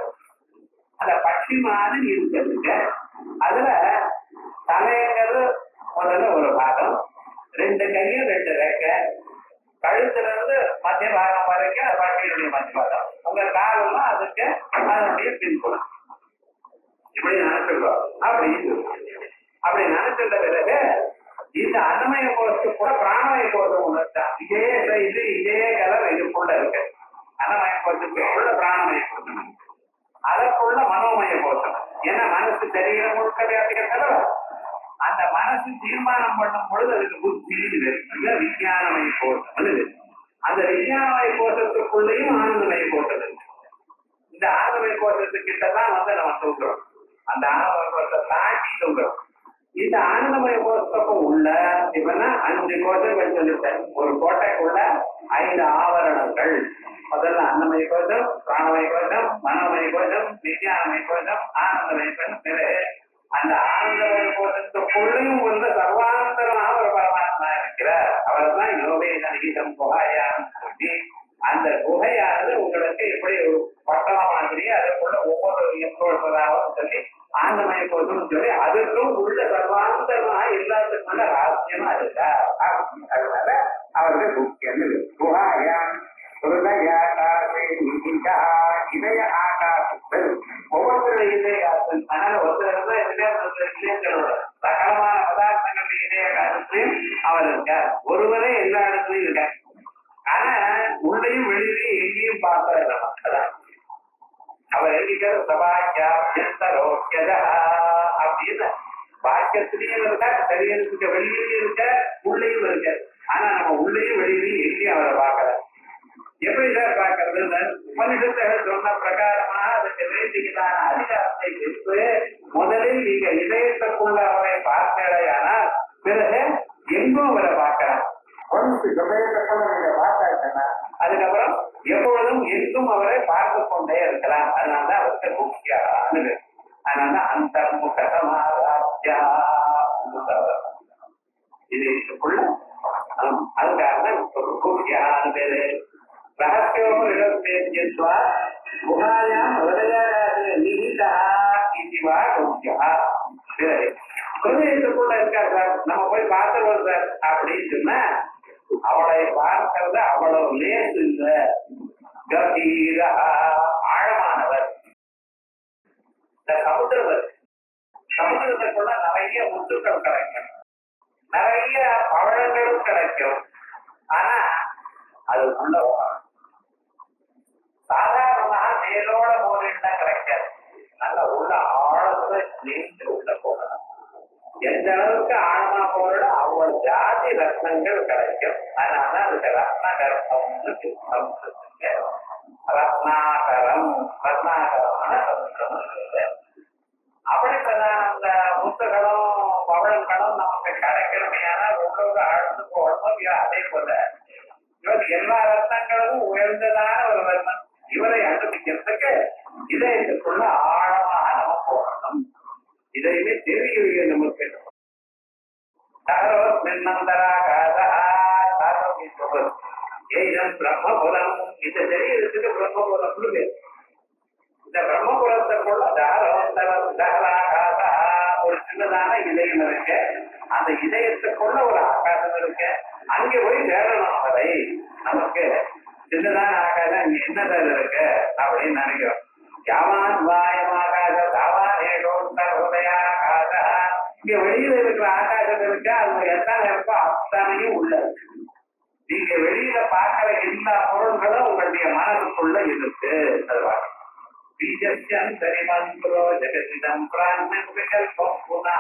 அந்த பட்சி மாதிரி இருக்கிறதுக்கு அதுல தலைங்கிறது முதல்ல ஒரு பாகம், 2 கையும் 2 ரெக்கை, கழுத்துல இருந்து மத்திய பாகம் வரைக்கும் பட்சியினுடைய மத்திய பாகம், உங்க காலெல்லாம் அதுக்கு அதனுடைய பின்புலம். இப்படி நினைச்சிருக்கோம். அப்படி நினைச்சிருந்த பிறகு இந்த அன்னமய கோஷத்து கூட பிராணமய கோஷம் ஒண்ணு தான். இதே சைது இதே கலர் இதுக்குள்ள இருக்கு. அன்னமய கோஷத்துக்குள்ள பிராணமய கோஷம், அதற்குள்ள மனோமய கோஷம். ஏன்னா மனசு சரீரம் முழுக்க வியாபிக்கிறதுல அந்த மனசு தீர்மானம் பண்ணும் பொழுது அதுக்கு புத்தி விஞ்ஞானமய கோஷம். அந்த விஞ்ஞானமய கோஷத்துக்குள்ளேயும் ஆனந்தமய கோஷம் இருக்கு. இந்த ஆனந்தமய கோஷத்துக்கிட்டதான் நம்ம தூக்குறோம். அந்த ஆனந்தமய கோஷத்தை தாண்டி தூக்குறோம். இந்த ஆனந்தமய கோஷத்துக்கும் உள்ள இப்பன்னா 5 கோஷங்கள் சொல்லிட்டேன். ஒரு கோட்டைக்குள்ள 5 ஆவரணங்கள். முதல்ல அன்னமய கோஷம், பிராணமய கோஷம், மனோமய கோஷம், விஞ்ஞானமய கோஷம், ஆனந்தமய கோஷம். அந்த ஆனந்தமய கோஷத்துக்குள்ளையும் உள்ள சர்வாந்தரமாக ஒரு பரமாத்மா இருக்கிறார். அவர் தான் யோகே நரீதம் குஹாயாம். அந்த குகையானது உங்களுக்கு எப்படி ஒரு பட்டணம் மாதிரி அதுக்குள்ள ஒவ்வொரு எப்பொழுதாகவும் சொல்லி ஆனந்தமய கோஷம் சொல்லி அதுக்கும் உள்ள சர்வாந்தரமா எல்லாத்துக்குள்ள ரகசியமா இருக்கா. அதனால அவருக்கு முக்கியம் குஹாயாம் இதய ஆகாசத்தில் ஒவ்வொருத்தருடைய இதய காசு. அதனால ஒருத்தர் சகலமான பதார்த்தங்களுடைய இதய காசத்தையும் அவர் இருக்கார். ஒருவரே எல்லா இடத்துலயும் இருக்கார். ஆனா உள்ளையும் வெளியிலையும் எங்கேயும் பார்த்தா அவர் எழுதிக்கிற சபாக்கியோக்கியதா அப்படின்னு பாக்கியத்திலையும் இருக்கா, சரீரத்துக்கு வெளியிலையும் இருக்க, உள்ளேயும் இருக்க. ஆனா நம்ம உள்ளேயும் வெளியிலையும் எங்கேயும் அவரை பார்க்கல. எப்படி சார் பார்க்கறது? உபனிஷத்துகள் சொன்ன பிரகாரமாக அதுக்கு வேண்டியதான அதிகாரத்தை பெற்று முதலில் நீங்க இதயத்துக்குள்ள அவரை பார்க்கலையானால் பிறகு எங்கும் அவரை பார்க்கலாம். அதுக்கப்புறம் எப்பொழுதும் எங்கும் அவரை பார்த்து கொண்டே இருக்கலாம். அதனாலதான் அவருக்கு முக்கியமானது. அதனால அந்த இதுக்குள்ள அதுக்காக தான் பேரு ரகசியோபா குணாயாம் ஹிருதயாகாசே நிகிதா இதுவா கௌசியா. ஹிருதயத்துக்குள்ள இருக்கா சார், நம்ம போய் பார்த்துருவோம் சார் அப்படின்னு சொன்னா அவளை பார்க்கறது அவ்வளவு லேசு இல்ல. கபீரா ஆழமானவர். இந்த சமுத்திரத்துக்குள்ள நிறைய முத்துக்கள் கிடைக்கும், நிறைய பழங்களும் கிடைக்கும். ஆனா அது உள்ள சாதாரணமா மேலோட போறீங்கன்னா கிடைக்காது. நல்ல உள்ள ஆழத்துல நீண்டு உள்ள போகணும். எந்த அளவுக்கு ஆழமா போறோட அவ்வளவு ஜாதி ரத்னங்கள் கிடைக்கும். அதனால அதுக்கு ரத்ன கர்ப்பம்னு ரத்னாகரம் ரத்னாகரமான சமுத்திரம். அப்படிப்பட்டதான் அந்த முத்துகளும் பவளங்களும் நமக்கு கிடைக்கிறமையான உள்ளூர் ஆழ்ந்து போகணும். அதே போல இவர் எல்லா ரத்னங்களும் உயர்ந்ததான ஒரு ரத்னம். இவரை அனுபவிக்கிறதுக்கு இதயத்துக்குள்ள ஆழமாக நம்ம போகணும். இதையுமே தெரியலையே நமக்கு. பிரம்மபுரம் இந்த தெரியறதுக்கு பிரம்மபுரம்னு பேர். இந்த பிரம்மபுரத்துக்குள்ள ஒரு சின்னதான இதயம் இருக்கு. அந்த இதயத்துக்குள்ள ஒரு ஆகாசம் இருக்கு. அங்கே போய் தேடணும் அவரை. நமக்கு சின்னதான ஆகாசம் இங்க என்னதான் இருக்கு அப்படின்னு நினைக்கிறோம். யாவான் வாயமாகாத தாவானேகோதயாகாத. இங்க வெளியில இருக்கிற ஆகாசம் இருக்கு. அது எத்தனை இருக்கோ அத்தனையும் உள்ள இருக்கு. நீங்க வெளியில பார்க்கிற எல்லா பொருள்களும் உங்களுடைய மனதுக்குள்ள இருக்கு. அது பீஜஸ்யம் சரிமந்திரோ ஜெகதிதம் பிராணம் விகல்பம் புனா.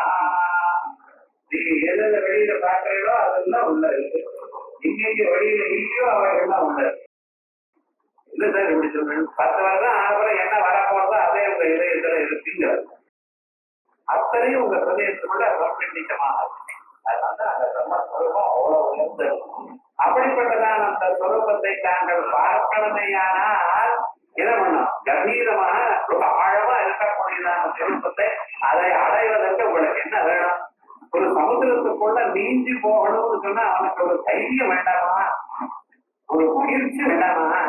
நீங்க எதுல வெளியில பாக்குறீங்களோ அதெல்லாம் உள்ள இருக்கு. இங்க வெளியில இல்லையோ அவைகள்லாம் உள்ள இருக்கு. இல்ல சார் இப்படி சொல்றேன். 10 வருடம் ஆனப்புறம் என்ன வரப்போறதோ அதே உங்க இதயத்துல இருக்குங்கிறது. அத்தனையும் உங்க ஹிருதயத்துக்குள்ள பிரமிச்சமாக இருக்கு. அதனால அந்த பிரம்மஸ்வரூபம் அவ்வளவு உயர்ந்து. அப்படிப்பட்டதான் அந்த ஸ்வரூபத்தை தாங்கள் பார்க்கணுமையானால் என்ன பண்ணும்? கம்பீரமான ரொம்ப ஆழமா இருக்கக்கூடியதான ஸ்வரூபத்தை அதை அடைவதற்கு உங்களுக்கு என்ன வேணும்? ஒரு சமுத்திரத்துக்குள்ள நீந்தி போகணும்னு சொன்னா அவனுக்கு ஒரு தைரியம் வேண்டாமா? ஒரு முயற்சி வேண்டாமா?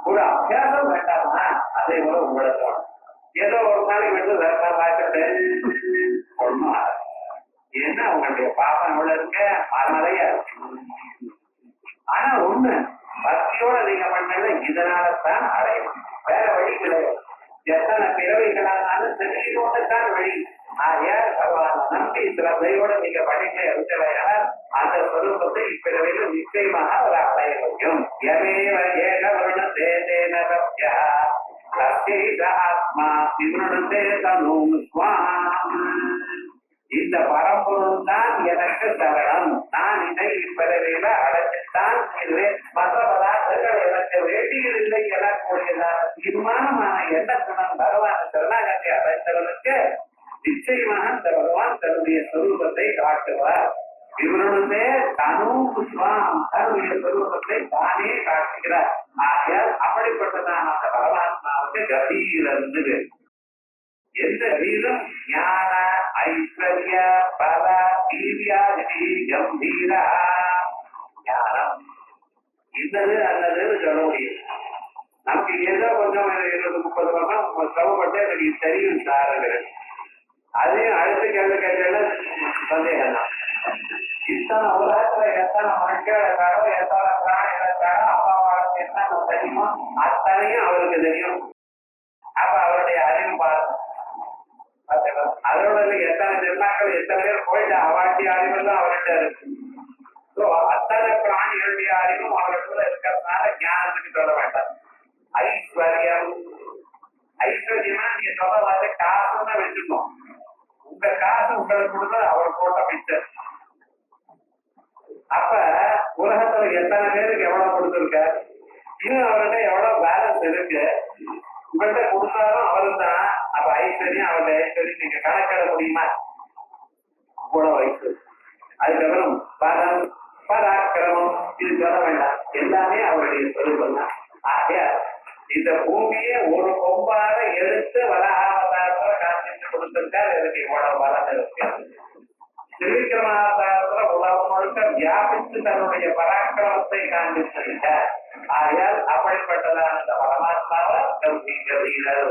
ஒரு அபியாசம் வேண்டாமா? அதே போல உங்களுக்கு ஏதோ ஒரு நாளைக்கு வந்து பார்த்துட்டு ஒண்ணும் ஏன்னா உங்களுடைய பாப்பம் எவ்வளவு இருக்க மரமறையா இருக்கு. ஆனா ஒண்ணு பக்தியோட நீங்க பண்ணல இதனாலதான் அடையும். வேற வழி கிடையாது. எத்தனை பிறவைகளானாலும் தெரிவிக்கொண்டுதான் வழி. ஆகையால் பகவான நம்பி சிறப்பையோட நீங்க பண்ணிட்டே இருக்கிறவையால அந்த ஸ்வரூபத்தை இப்பிறவையில நிச்சயமாக அவர் அடைய முடியும். எமேவ ஏக வருணம் தேதேன சத்யா சத்யைத ஆத்மா விவருணதே தனும் ஸ்வாம். இந்த பரம்பொருள் தான் எனக்கு சரணம். நான் இதை இப்பிறவையில அடைச்சுத்தான் மற்ற பதார்த்தங்கள் எனக்கு வேண்டியதில்லை எனக்கூடியதான தீர்மானமான எண்ணத்துடன் பகவான் சரணாகத்தை அடைத்தவனுக்கு நிச்சயமாக அந்த பகவான் தன்னுடைய ஸ்வரூபத்தை காட்டுவார். இவருடைய தனு புஷ்பம் தன்னுடைய ஸ்வரூபத்தை தானே காட்டுகிறார். ஆகையால் அப்படிப்பட்டதான அந்த பரமாத்மாவுக்கு கபீரந்து. எந்த வீரம் ஞான ஐஸ்வர்ய பல வீரியாதி கம்பீரா. ஞானம் இன்னது அல்லது சொல்ல முடியும். நமக்கு ஏதோ கொஞ்சம் 20-30 வருஷம் சிரமப்பட்டு எனக்கு தெரியும் சாருங்கிறது. அதையும் அடுத்த கேள்வி கேட்கல சந்தேகம் தான். இத்தனை உலகத்துல எத்தனை மக்கள் இருக்காரோ எத்தனை பிராணிகள் இருக்காரோ அப்பாவாளுக்கு என்ன தெரியுமோ அத்தனையும் அவருக்கு தெரியும். அப்ப அவருடைய அறிவு பாருங்க. அதோட எத்தனை ஜென்மாக்கள் எத்தனை பேர் போயிட்டு அவாட்டி அறிவுலாம் அவர்கிட்ட இருக்கு. அத்தனை பிராணிகளுடைய அறிவும் அவர்கிட்ட இருக்கிறதுனால ஞானத்துக்கு சொல்ல வேண்டாம். ஐஸ்வர்யம் ஐஸ்வர்யமா நீங்க சொல்ல வந்து காசுன்னா வச்சுக்கோம். உங்க காசு உங்களுக்கு கொடுத்தது அவர் போட்ட பிக்சர். அப்ப உலகத்துல எத்தனை பேருக்கு எவ்வளவு கொடுத்துருக்காரு, இன்னும் அவர்கிட்ட எவ்வளவு பேலன்ஸ் இருக்கு. உங்கள்கிட்ட கொடுத்தாலும் அவரு தான். அப்ப ஐஸ்வர்யம் அவருடைய ஐஸ்வர்யம் நீங்க கணக்கிட முடியுமா? அவ்வளவு ஐஸ்வர்யம். அதுக்கப்புறம் பலம் பராக்கிரமம் இது சொல்ல வேண்டாம். எல்லாமே அவருடைய சொரூபம் தான். ஆகையா இந்த பூமியை ஒரு கொம்பாக எடுத்து வராவதாரத்துல காமிச்சு கொடுத்திருக்காரு. இதுக்கு இவ்வளவு பலம் இருக்கு. திருவிக்கிரமாவதாரத்துல உலகம் முழுக்க வியாபித்து தன்னுடைய பராக்கிரமத்தை காண்பித்திருக்கார். ஆகையால் அப்படிப்பட்டதான அந்த பரமாத்மாவை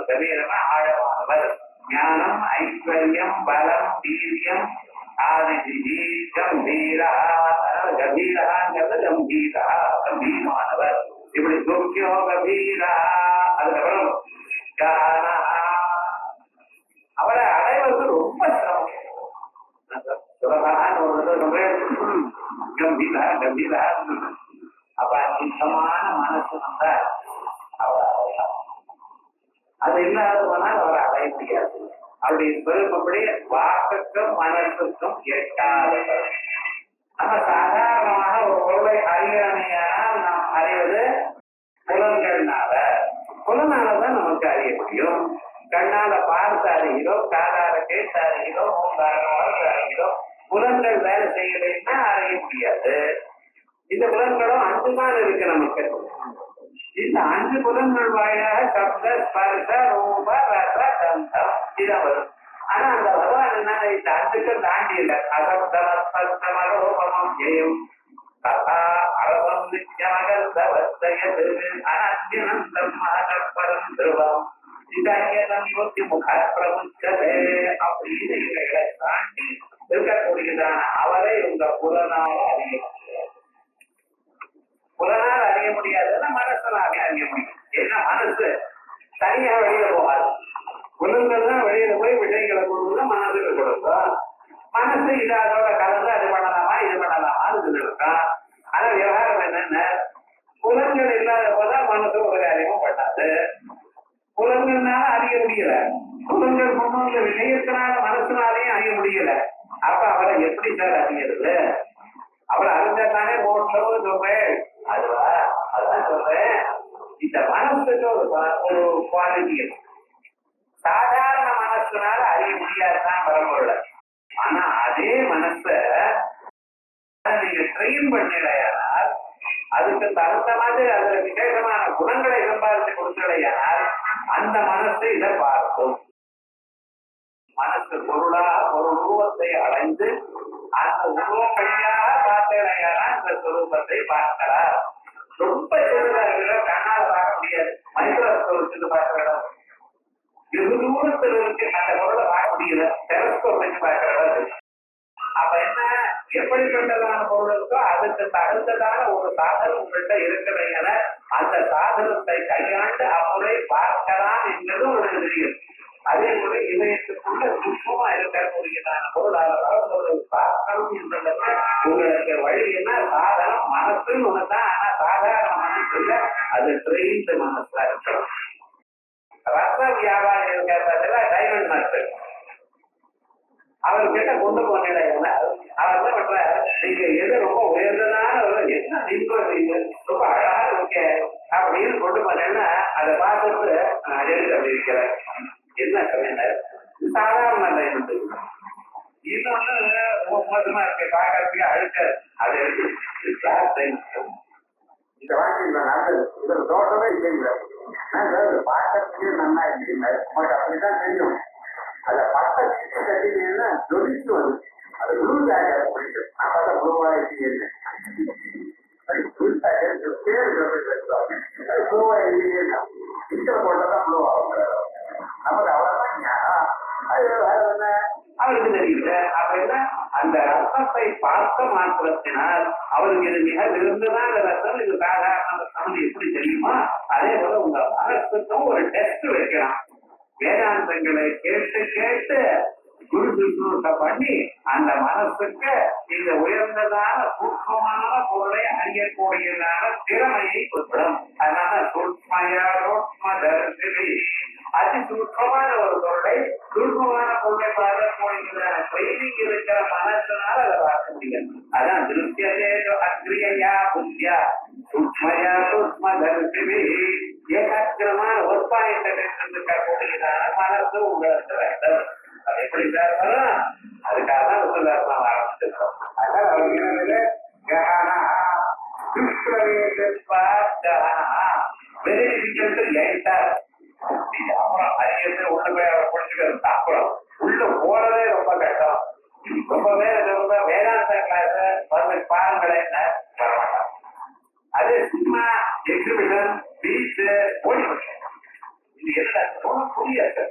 கம்பீரமா ஆழமானவர். ஞானம், ஐஸ்வர்யம், பலம், வீரியம், ஆதிதி, கம்பீரா. கம்பீராங்கிறது கம்பீரா, கம்பீரமானவர். இப்படி துக்கியோ கம்பீரா. அதுக்கப்புறம் அவரை அடைவது ரொம்ப சிரமம். கம்பீரா கம்பீரா. அப்ப சுத்தமான மனசு வந்தா அவர் அடையலாம். அது இல்லாத போனால் அவரை அடைய முடியாது. அவருடைய பெருமைப்படி வாக்குக்கும் மனசுக்கும் எட்டாதவர். நம்ம சாதாரணமாக ஒரு பொருளை அறிகிறமையானால் நாம் அறிவது புலன்கள்னால. புலனாலதான் நமக்கு அறிய முடியும். கண்ணால பார்த்து அறிகிறோம், காதால கேட்டு அறிகிறோம், மூன்றாக வாழ்ந்து அறிகிறோம். புலன்கள் வேலை செய்யலைன்னா அறிய முடியாது. இந்த புலன்களும் 5 தான் இருக்கு நமக்கு. இந்த 5 புலன்கள் வாயிலாக சப்த, ஸ்பர்ஷ, ரூப, ரச, கந்தம் இதான் வரும். ஆனா அந்த பகவான் என்ன இந்த 5க்கும் தாண்டி இல்லை. அசப்தமஸ்பர்ஷமரோபமம் ஜெயம் ததா அரசம் நித்யமகர்தவஸ்தயது அனத்யனந்தம் மகத்பரம் திருவம் இதாயதம் யோத்தி முக பிரபுச்சதே. அப்படின்னு இவைகளை தாண்டி இருக்கக்கூடியதான அவரை உங்க புலனால அறிய முடியாது. புலனால் அறிய முடியாதுன்னா மனசனாலே அறிய முடியும். ஏன்னா மனசு தனியா வெளியில போகாது. புலன்கள் தான் வெளியில போய் விஷயங்களை கொண்டு மனசுக்கு கொடுக்கும். மனசு இது அதோட கலந்து அது பண்ணலாமா இது பண்ணலாமான்னு இருக்கும். ஆனா விவகாரம் என்னென்ன, புலன்கள் இல்லாத போதான் மனசு ஒரு காரியமும் பண்ணாது. புலன்கள்னால அறிய முடியல. புலன்கள் முன்னோங்க விஷயத்தினால மனசுனாலையும் அறிய முடியல. அப்ப அவரை எப்படி சார் அறியறது? அவரை அறிஞ்சாத்தானே மோட்சம் சொல்றேன். அதுவா அதான் சொல்றேன். இந்த மனசுக்கு ஒரு குவாலிட்டி இருக்கு. சாதாரண மனசுனால அறிய முடியாதுதான் பரம்பொருள. ஆனா அதே மனச நீங்க ட்ரெயின் பண்ணலையானால், அதுக்கு தகுந்த மாதிரி அதுல விசேஷமான குணங்களை சம்பாதிச்சு கொடுக்கலையானால் அந்த மனசு இதை பார்க்கும். மனசு பொருளாக ஒரு உருவத்தை அடைந்து அந்த உருவம் வழியாக பார்த்தலையானால் இந்த சுரூபத்தை பார்க்கலாம். ரொம்ப சிறிதா இருக்கிற கண்ணால பார்க்க முடியாது. மைக்ரோஸ்கோப் வச்சுட்டு பார்க்கிற இடம் வெகு தூரத்தில் இருக்கு. அந்த பொருளை பார்க்க முடியல. டெலஸ்கோப் வச்சு பார்க்கிற இடம் இருக்கு. அப்ப என்ன, எப்படிப்பட்டதான பொருள் இருக்கோ அதுக்கு தகுந்ததான ஒரு சாதனம் உங்கள்கிட்ட இருக்கிறதுனால அந்த சாதனத்தை கையாண்டு அப்புறை பார்க்கலாம் என்பது உங்களுக்கு தெரியும். அதே போல இதயத்துக்குள்ள சுத்தமா இருக்கக்கூடியதான பொருளாதார பார்க்கணும் என்பது உங்களுக்கு வழி என்ன, சாதனம் மனசுன்னு ஒண்ணுதான். ஆனா சாதாரண மனசு இல்ல, அது ட்ரெயின்டு மனசா இருக்கணும். ரத்த வியாபாரம் இருக்கிறதுல டைமண்ட் மாஸ்டர் அவர்கிட்ட கொண்டு போனீங்க. அவர் என்ன பண்ற, நீங்க எது ரொம்ப உயர்ந்ததான என்ன நீங்க ரொம்ப அழகா இருக்க அப்படின்னு கொண்டு போனேன்னா அதை பார்த்துட்டு நான் எழுதி அப்படி இருக்கிறேன். என்ன கவிஞர் சாதாரண டைமண்ட். இன்னொன்னு ரொம்ப மோசமா இருக்கு, பார்க்கறதுக்கு அழுக்க. அதை எடுத்து கிளாஸ் டைமண்ட் இந்த வாங்கி இந்த நல்லது இதுல தோட்டமே இல்லைங்க. பார்க்கறதுக்கு நல்லா இல்லைங்க. உங்களுக்கு அப்படித்தான் தெரியும். அத பட்ட சீட்டு கட்டினீங்கன்னா ஜொலிச்சு வரும். அது ப்ளூ ஜாக்கெட் பிடிக்கும். நான் பார்த்தா ப்ளூவா இல்லையே ப்ளூ ஜாக்கெட் ப்ளூவா இல்லையே இன்கல போட்டதான் ப்ளூ ஆகும். நமக்கு அவ்வளவுதான் ஞானம். அது வேற என்ன அவருக்கு தெரியல. அப்ப என்ன, அந்த ரத்தத்தை பார்த்த மாத்திரத்தினால் அவருக்கு இது மிக விருந்துதான் ரத்தம், இது சாதாரண ரத்தம் எப்படி தெரியுமா? அதே போல உங்க மனசுக்கும் ஒரு டெஸ்ட் வைக்கலாம். வேதாந்தங்களை கேட்டு கேட்டு குரு சுஷ்ரூஷை பண்ணி அந்த மனசுக்கு இந்த உயர்ந்ததான சூட்சமான பொருளை அறியக்கூடியதான திறமையை கொடுக்கும். அதனால சூட்சமயா சூட்சம தரிசனி அதி சூட்சமான ஒரு பொருளை சூட்சமான பொருளை பார்க்கக்கூடியதான ட்ரைனிங் இருக்கிற மனசுனால அதை பார்க்க முடியும். அதான் திருஷ்யதே அக்ரியா புத்தியா சூட்சமயா சூட்சம தரிசனி ஏகாக்கிரமான ஒரு பாயிண்ட் இருக்கக்கூடியதான மனசு உங்களுக்கு வேண்டும். அது எப்படி சார்? அதுக்காக தான் விசுவாசம் ஆரம்பிச்சிருக்கோம். அதனால அவர் வெரி டிஃபிகல்ட் லைட்டா அப்புறம் அறிஞர் உள்ள போய் அவர் படிச்சுக்கிறது. அப்புறம் உள்ள போறதே ரொம்ப கஷ்டம். ரொம்ப பேர் வேதாந்த கிளாஸ் வந்து பாருங்களேன் வரமாட்டான். அது சினிமா எக்ஸிபிஷன் பீச் ஓடி போச்சு. இது என்ன புரியாது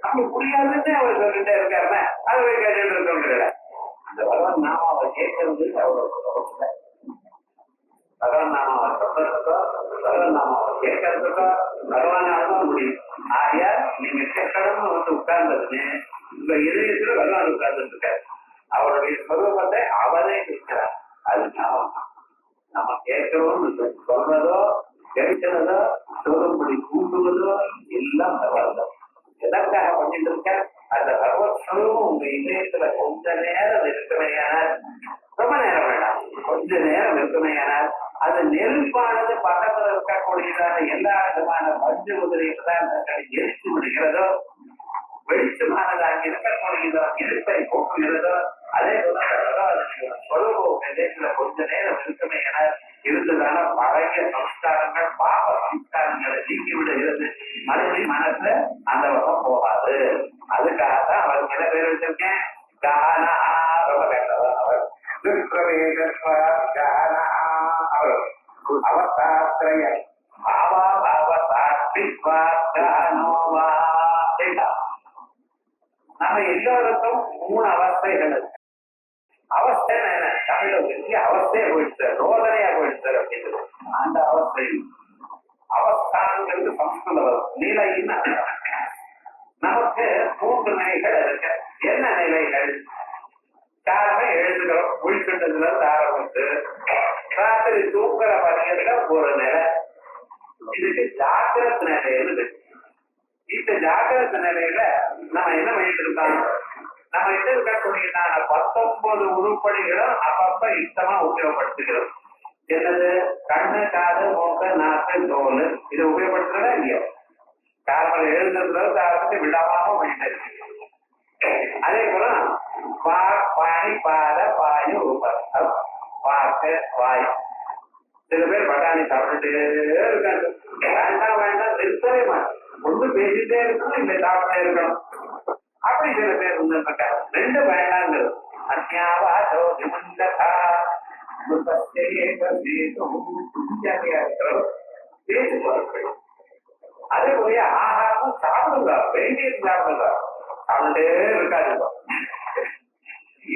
அப்படி புரியாதுன்னு அவர் சொல்லிட்டே இருக்காருன்னா அது போய் கேட்டு சொல்றேன். அந்த பகவான் நாமாவை கேட்கறது அவ்வளவு பகவான் நாமாவை சொல்றதுக்கோ பகவான் நாமாவை கேட்கறதுக்கோ பகவானால்தான் முடியும். ஆகையா நீங்க கேட்கணும்னு வந்து உட்கார்ந்ததுன்னு உங்க இதயத்துல பகவான் உட்கார்ந்து இருக்காரு. அவருடைய ஸ்வரூபத்தை அவரே இருக்கிறார். அது நாமம் தான். நம்ம கேட்கிறோம்னு சொல்றதோ கேட்கிறதோ சொல்லும்படி கூட்டுவதோ எல்லாம் பகவான். எதற்காக பண்ணிட்டு இருக்க அந்த பகவத் ஸ்வரூபம் உங்க இதயத்துல கொஞ்ச நேரம் இருக்குமையானால், ரொம்ப நேரம் வேண்டாம், கொஞ்ச நேரம் இருக்குமையானால் அது நெருப்பானது பக்கத்துல இருக்கக்கூடியதான எல்லா விதமான மஞ்சு முதலீடுதான் எரித்து விடுகிறதோ, வெளிச்சமானது அங்க இருக்கக்கூடியதோ இருப்பை போக்குகிறதோ, அதே போல ஸ்வரூபம் கொஞ்ச நேரம் இருக்குமே என இருந்ததான பழைய சம்ஸ்காரங்கள் பாப சம்ஸ்காரங்களை நீக்கி விடுகிறது. மறுபடியும் மனசுல அந்த வகம் போகாது. அதுக்காகத்தான் அவருக்கு என்ன பேர் வச்சிருக்கேன், கஹனா. ரொம்ப கேட்டவர் அவர் அவசாத்திரைய பாவா பாவசாத்வித்வா கஹனோவா. நம்ம எல்லோருக்கும் 3 அவஸ்தைகள் இருக்கு. அவஸ்தை என்ன தமிழ பெரிய அவஸ்தையா போயிடுச்சு, ரோதனையா போயிடுச்சு அப்படின்னு அந்த அவஸ்தை. அவஸ்தான்ங்கிறது சம்ஸ்கிருத வரும். நிலைன்னு நமக்கு 3 நிலைகள் இருக்கு. என்ன நிலைகள்? காலமே எழுதுகிறோம், முழிச்சுட்டதுல இருந்து ஆரம்பிச்சு ராத்திரி தூங்குற பணியில ஒரு நிலை. இதுக்கு ஜாக்கிரத நிலையில. இந்த ஜாக்கிரத நிலையில நம்ம என்ன பண்ணிட்டு இருக்கோம், நம்ம எந்த இருக்கக்கூடியதான 19 உருப்படிகளும் அப்பப்ப இஷ்டமா உபயோகப்படுத்துகிறோம். என்னது? கண்ணு, காது, மூக்கு, நாக்கு, தோல். இதை உபயோகப்படுத்துறதா இல்லையோ? காரணம் எழுதுறதுல ஆரம்பிச்சு விடாம பண்ணிட்டு இருக்கு. அதே போல பாணி, பாத, பாயு, உபஸ்தம், பாக்கு, வாய். சில பேர் பட்டாணி சாப்பிட்டுட்டே இருக்காங்க. வேண்டாம் வேண்டாம் நிறுத்தவே மாட்டேன். ஒன்று பேசிட்டே இருக்கணும், இல்லை சாப்பிட்டே இருக்கணும். அப்படி சில பேர் இருந்திருக்காங்க. 2 வேண்டாங்கிறது. அந்யாவாதோ விமுண்டதா பேசுவார்கள். அதே போல ஆகாரம் சாப்பிடுங்க, வேண்டிய சாப்பிடுங்க, சாப்பிட்டே இருக்காது.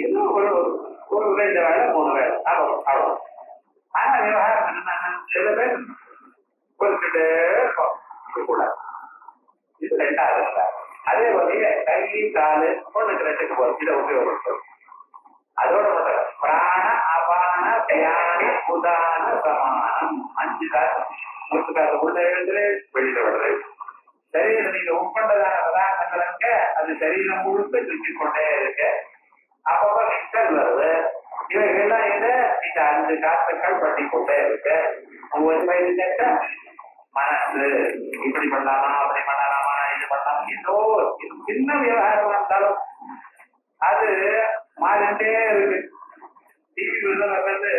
ஏதோ ஒரு 2 வேலை 3 வேலை அவ்வளவு. ஆனா விவகாரம் என்னன்னா சில பேர் குறிப்பிட்டு கூடாது. இது 2வது. அதே போல கை, காலு, ஒண்ணுக்கு 2க்கு போகும். இதை உபயோகப்படுத்தும். அதோட மட்டும் பிராண, அபான, தியான, உதான, சமானம். 5 காசு. 3 காசு உள்ள எழுதுரு, வெளியில விடுறது. சரீரம் நீங்க உட்கொண்டதான பதார்த்தங்களுக்கு அது சரீரம் முழுக்க சுற்றி கொண்டே இருக்கு. அப்பப்ப நிக்கல் வருது. இவைகள்லாம் எது? இந்த 5 காசுகள் பட்டி கொண்டே இருக்கு. ஒவ்வொரு வயது கேட்ட மனசு இப்படி பண்ணலாமா, அப்படி பண்ணலாமா, இது பண்ணலாம். ஏதோ சின்ன விவகாரமா இருந்தாலும் அது மாறிட்டே இருக்கு. டிவி வந்து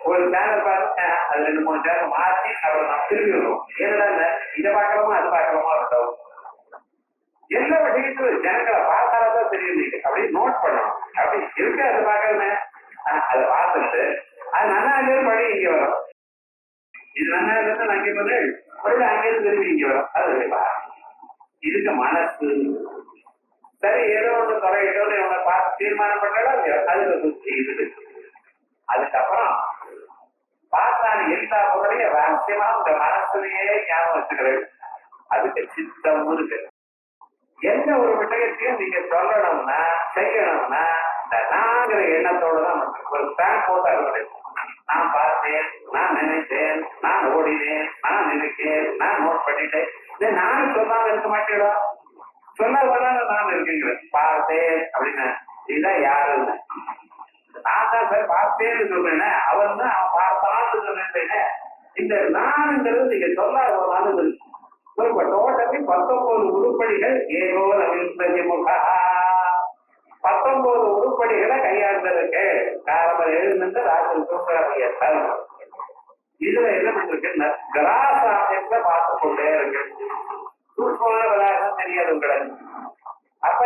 ஒரு சேனல் பார்த்து அது 2-3 சேனல் மாற்றி அப்புறம் நான் திரும்பி விடுவோம். ஏன்னா இதை பார்க்கலாமா அது பார்க்கலாமா இருக்கும். எல்லா விஷயத்திலும் ஜனங்களை பார்த்தாலதான் தெரியும். அப்படி நோட் பண்ணணும். அப்படி இருக்கு அதை பார்க்கணுமே. அதை பார்த்துட்டு அது நல்லா இருந்து படி இங்க வரும். இது நல்லா இருந்து அங்கே வந்து மறுபடியும் அங்கேயிருந்து திரும்பி இங்க வரும். அது இதுக்கு மனசு சரி ஏதோ ஒன்று குறையிட்டோன்னு இவனை பார்த்து தீர்மானம் பண்ணாலும் அதுல சுற்றி இது. அதுக்கப்புறம் பார்த்தான எல்லா பொருளையும் ரகசியமா உங்க மனசுலயே ஞாபகம் வச்சுக்கிறது. அதுக்கு சித்தம்னு இருக்கு. எந்த ஒரு விஷயத்தையும் நீங்க சொல்லணும்னா செய்யணும்னா இந்த நாங்கிற எண்ணத்தோட தான் ஒரு ஸ்டாண்ட் போட்டாங்க. நான் பார்த்தேன், நான் நினைத்தேன், நான் ஓடினேன், நான் நினைத்தேன், நான் நோட் பண்ணிட்டேன். இதை நானும் சொல்லாம இருக்க மாட்டேடா. சொல்லாதான் நான் இருக்கேன். பார்த்தேன் அப்படின்னு இதுதான் யாருன்னு நான் தான் சார் பார்த்தேன்னு சொல்றேன். அவன் தான் அவன் பார்த்தான்னு சொல்றேன். இந்த நான்ங்கிறது நீங்க சொல்லாத ஒரு நாள் இருக்கு. டோட்டலி 19 உருப்படிகள் ஏதோ முகா 19 உருப்படிகளை கையாண்டதுக்கு காரணம் எழுந்து ராத்திரி தூங்குறாங்க. இதுல என்ன பண்ணிருக்கு, கிராசாயத்தை பார்த்து கொண்டே இருக்கு. சூட்சமான விளையாட்டம் தெரியாது உங்களுக்கு. அப்ப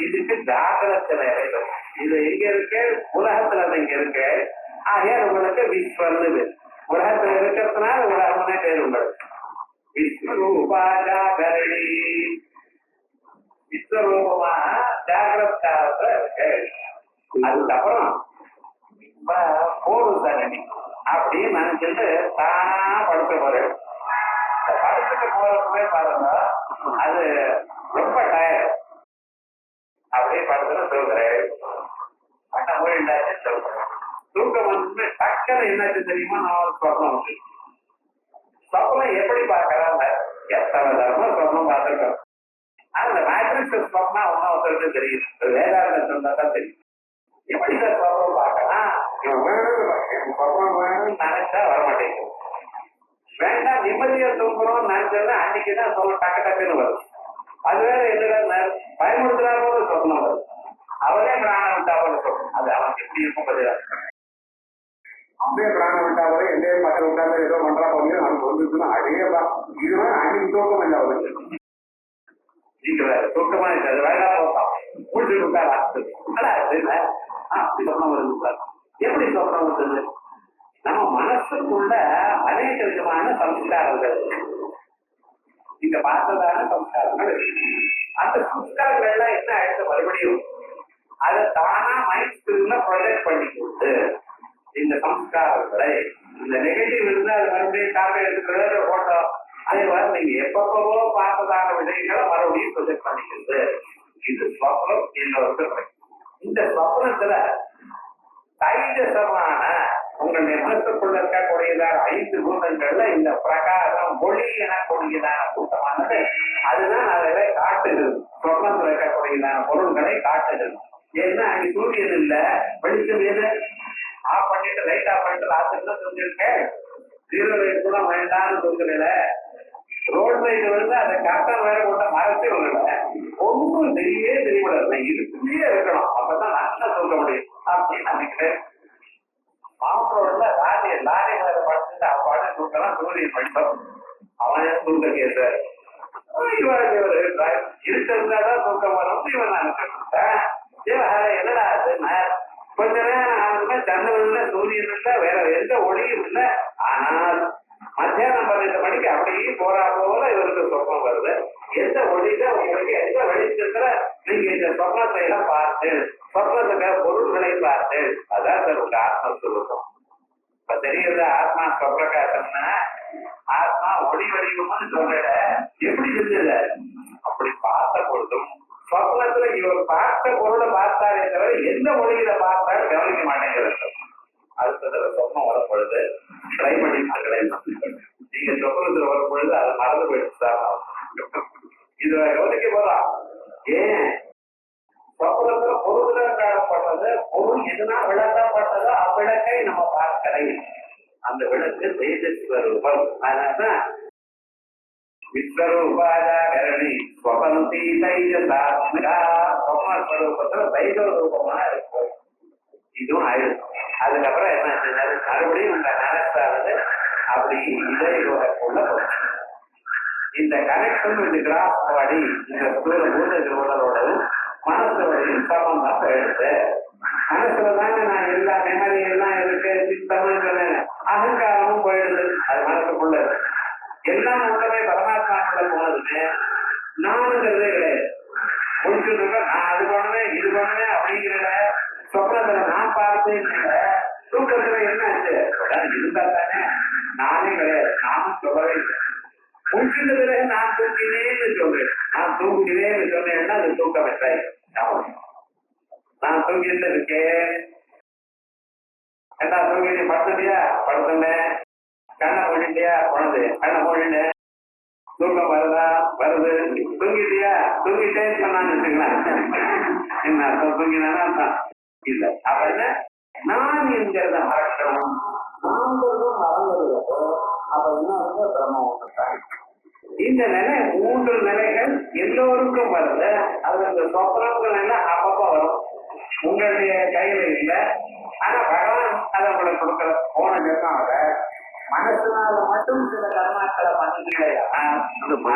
இதுக்கு ஜாகிரத நிலைகள் இது எங்க இருக்கு, உலகத்துல இங்க இருக்கு. ஆகையால் உங்களுக்கு விஸ்வன்னு பேர். உலகத்துல இருக்கிறதுனால உலகம்னே பேர் உங்களுக்கு. விஸ்வரூபாஜாகரணி, விஸ்வரூபமான ஜாகிரத் காலத்துல இருக்கு. அதுக்கப்புறம் போதும் சார் அப்படின்னு நினைச்சிட்டு தானா படுக்க போறேன். படுத்துட்டு போறதுமே பாருங்க, அது ரொம்ப டயர்ட். அப்படியே படுத்துட்டு சொல்றேன், பண்ண போயிட்டாச்சு சொல்றேன். தூக்கம் வந்து டக்குன்னு என்னாச்சு தெரியுமா, நான் ஒரு சொப்னம் வந்து சொப்னம் எப்படி பார்க்கறாங்க, எத்தனை தரமா சொப்னம் பார்த்துருக்கோம். அந்த மேட்ரிக்ஸ் சொப்னா ஒன்னொருத்தருக்கு தெரியும், வேதாந்த சொன்னா தான் தெரியும். எப்படி சார் சொப்னம் பார்க்கலாம், சொப்னம் வேணும்னு நினைச்சா வரமாட்டேங்குது. வேண்டாம் நிம்மதியா தூங்குறோம் நினைச்சதுன்னா அன்னைக்குதான் சொல்ல டக்கு டக்குன்னு வரும். அது வேற என்னடா பயமுறுத்துறாரு சொப்னம் வரும். அவரே பிராணம் விட்டா போல சொல்லும். அது அவனுக்கு எப்படி இருக்கும் பதிலா, அப்படியே பிராணம் விட்டா போல எல்லையே மக்கள் விட்டாங்க ஏதோ பண்றா போது அவனுக்கு வந்துச்சுன்னா அடையப்பா இதுவே அன்னைக்கு தூக்கம் இல்லை அவருக்கு. தூக்கமா இருக்காது, வேண்டாம் போட்டான் முடிச்சு விட்டாரா அப்படி சொப்னம் வருது சார். எப்படி சொப்னம் வந்தது, நம்ம மனசுக்குள்ள அநேக விதமான சம்ஸ்காரங்கள், நீங்க பார்த்ததான சம்ஸ்காரங்கள். அந்த சம்ஸ்காரங்கள் எல்லாம் என்ன ஆயிடுச்சு, மறுபடியும் அதை தானா மைண்ட் ஸ்கிரீன்ல ப்ரொஜெக்ட் பண்ணி கொடுத்து இந்த சம்ஸ்காரங்களை, இந்த நெகட்டிவ் இருந்து அது மறுபடியும் காப்பி எடுத்துக்கிறது போட்டோ, அதே மாதிரி நீங்க எப்பப்போ பார்த்ததான விதைகளை மறுபடியும் ப்ரொஜெக்ட் பண்ணிக்கிறது. இது ஸ்வப்னம் இன்னொரு. இந்த ஸ்வப்னத்துல தைஜசமான உங்களுடைய மனசுக்குள்ள இருக்கக்கூடியதான 5 பூதங்கள்ல இந்த பிரகாசம் ஒளி எனக்கூடியதான கூட்டமானது அதுதான் அதை காட்டுகிறது. சொர்ணத்துல இருக்கக்கூடியதான பொருள்களை காட்டுகிறது. ஏன்னா அங்க சூரியன் இல்ல, வெளிச்சம் எது ஆஃப் பண்ணிட்டு லைட் ஆஃப் பண்ணிட்டு ராத்திரி தூங்கிருக்கேன். 0 லைட் கூட வேண்டாம்னு தூங்குறல, ரோட் லைட் வந்து அதை கரெக்டாக வேற போட்ட மரத்தே விடல, ஒன்றும் தெரியவே தெரியக்கூடாது, இருக்குலயே இருக்கணும், அப்பதான் நல்லா தூங்க முடியும் அப்படின்னு நினைக்கிறேன். மாவட்டோட லாரி மேல படுத்துட்டு அப்பாடு தூக்கலாம், சூரியன் படித்தோம் அவன் தூக்க கேட்ட இருந்தாதான் தூக்கம் வரும் இவன் நினைச்சிருக்கேன். என்னடா அதுன்னா கொஞ்ச நேரம் ஆனதுமே சந்திரன்ல சூரியன் இல்ல, வேற எந்த ஒளியும் இல்லை. ஆனால் மத்தியானம் 12 மணிக்கு அப்படியே போறா போல இவருக்கு சொப்பம் வருது. எந்த ஒளியில உங்களுக்கு எந்த வெளிச்சத்துல நீங்க இந்த சொப்பனத்தை எல்லாம் பார்த்து சொப்பனத்துக்கு பொருள்களை பார்த்து அதான் சார் உங்க ஆத்மஸ்வரூபம். இப்ப தெரியுது ஆத்மா சொப்பிரகாசம்னா ஆத்மா ஒளி வடிவம்னு சொல்ற எப்படி இருந்தது, அப்படி பார்த்த பொழுதும் சொப்னத்துல இவர் பார்த்த பொருளை பார்த்தாரே தவிர எந்த மொழியில பார்த்தாலும் கவனிக்க மாட்டேங்கிறது. அடுத்ததுல சொப்னம் வரும் பொழுது ட்ரை பண்ணி நீங்க சொப்னத்துல வரும் பொழுது அதை மறந்து போயிடுச்சுதான் இது கவனிக்க போதான். ஏன் சொப்னத்துல பொருள் காணப்பட்டது, பொருள் எதுனா விளக்கப்பட்டதோ அவ்விளக்கை நம்ம பார்க்கலை. அந்த விளக்கு தேஜஸ்வரூபம். அதனால்தான் விஸ்வரூபாஜாகரணி ஸ்வபந்தி தைஜசாத்மிகா, சொப்னஸ்வரூபத்துல தைஜரூபமா இருக்கும். இதுவும் ஆயிடும். அதுக்கப்புறம் என்ன மறுபடியும் இந்த கனெக்டானது அப்படி இதயக்குள்ள இந்த கனெக்ஷன் இந்த கிராஸ் பாடி இந்த ஸ்தூல பூத உடலோடவும் மனசு வழியும் சம்பந்தம் எடுத்து மனசுலதாங்க நான் எல்லா மெமரி எல்லாம் இருக்கு, சித்தமும் சொன்னேன், அகங்காரமும் போயிடுது. அது மனசுக்குள்ள எல்லாம் உள்ளவே பரமாத்மாக்குள்ள போனதுன்னு நானுங்கிறதே கிடையாது. முடிச்சுட்டு இருக்க நான் அது பண்ணுவேன் இது பண்ணுவேன் அப்படிங்கிற சொப்னத்துல நான் பார்த்தேன். தூக்கத்துல என்ன ஆச்சு இருந்தா தானே நானே கிடையாது, நானும் சொல்லவே இல்லை. முடிச்சுட்டு பிறகு நான் தூக்கினேன்னு சொல்றேன். நான் தூக்கினேன்னு சொன்னேன்னா அது தூக்கம் இல்லை. நான் தூங்கிட்டு இருக்கேன், என்ன தூங்கிட்டு படுத்துட்டியா படுத்துட்டேன், கண்ணை மூடிட்டியா போனது கண்ணை மூடிட்டேன், தூக்கம் வருதா வருது, தூங்கிட்டியா தூங்கிட்டேன்னு சொன்னான்னு வச்சுக்கலாம். என்ன அர்த்தம் தூங்கினானா அர்த்தம் இல்லை. அப்ப என்ன நான் என்கிறத மறக்கணும், நான்கிறதும் மறந்துடுறதோ அப்ப என்ன பிரம்மம் ஒன்றுதான். இந்த நிலை 3 நிலைகள் எல்லோருக்கும் வருது. அது அந்த சொப்னங்கள் எல்லாம் அப்பப்போ வரும், உங்களுடைய கையில இல்லை. ஆனா பகவான் அதை உங்களுக்கு கொடுக்கற போன ஜென்மாவில மனசுனால மட்டும் சில கர்மாக்களை பண்ணிக்கலையா,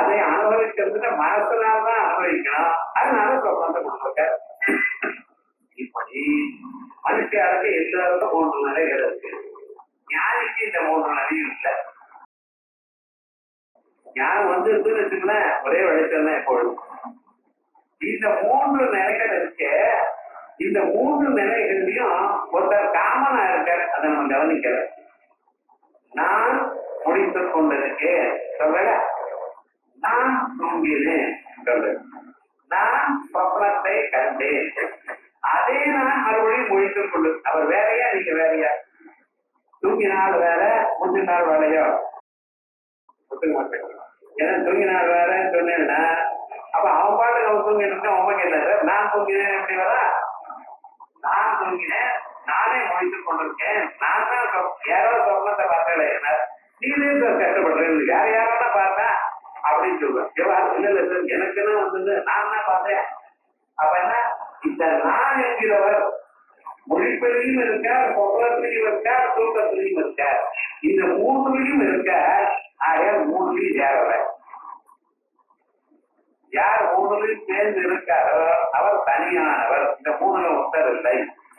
அதை அனுபவிக்கிறதுக்கு மனசுனால்தான் அனுபவிக்கணும். அதனால சொப்பனத்தை கொடுத்துருக்க. இப்படி மனுஷியாருக்கு எல்லாருக்கும் 3 நிலைகள் இருக்கு. ஞானிக்கு இந்த 3 நிலையும் இல்லை. ஞானம் வந்து இருக்குன்னு வச்சுக்கோங்களேன், ஒரே வெளிச்சம் தான் எப்பொழுதும். இந்த 3 நிலைகள் இருக்கு. இந்த 3 நிலைகள்லயும் ஒருத்தர் காமனா இருக்காரு, அதை நம்ம கவனிக்கல. நான் முடித்துக் கொண்டிருக்கேன் சொல்ல, நான் தூங்கினேன் சொல்ல, நான் சொப்னத்தை கண்டேன், அதே நான் மறுபடியும் முடித்துக் கொண்டு. அவர் வேறையா நீங்க வேறையா? தூங்கினால் வேற, முந்தினால் வேலையோ? ஒத்துக்க மாட்டேன். ஏன்னா தூங்கினால் வேறன்னு சொன்னேன்னா அப்ப அவன் பாட்டுக்கு அவன் தூங்கிட்டு இருக்க உமக்கு என்ன சார்? நான் தூங்கினேன் எப்படி வரா? நான் தூங்கினேன், நானே முடித்துக் கொண்டிருக்கேன், நான் தான் யாரோ சொப்னத்தை பார்த்தேன், என்ன நீனே சார் கஷ்டப்படுறேன், யார் யாரான பார்த்தேன் அப்படின்னு சொல்லுவேன். இல்ல இல்ல சார், எனக்குன்னு வந்தது நான் தான் பார்த்தேன். அப்ப என்ன, இந்த நான் என்கிறவர் மொழிப்பதிலையும் இருக்கார், சொப்னத்திலையும் இருக்கார், தூக்கத்திலையும் இருக்கார். இந்த 3லையும் இருக்கார். ஆகையால் 3லையும் சேரவர். யார் 3லையும் சேர்ந்து இருக்காரோ அவர் தனியானவர். இந்த 3ல ஒருத்தர் இல்லை.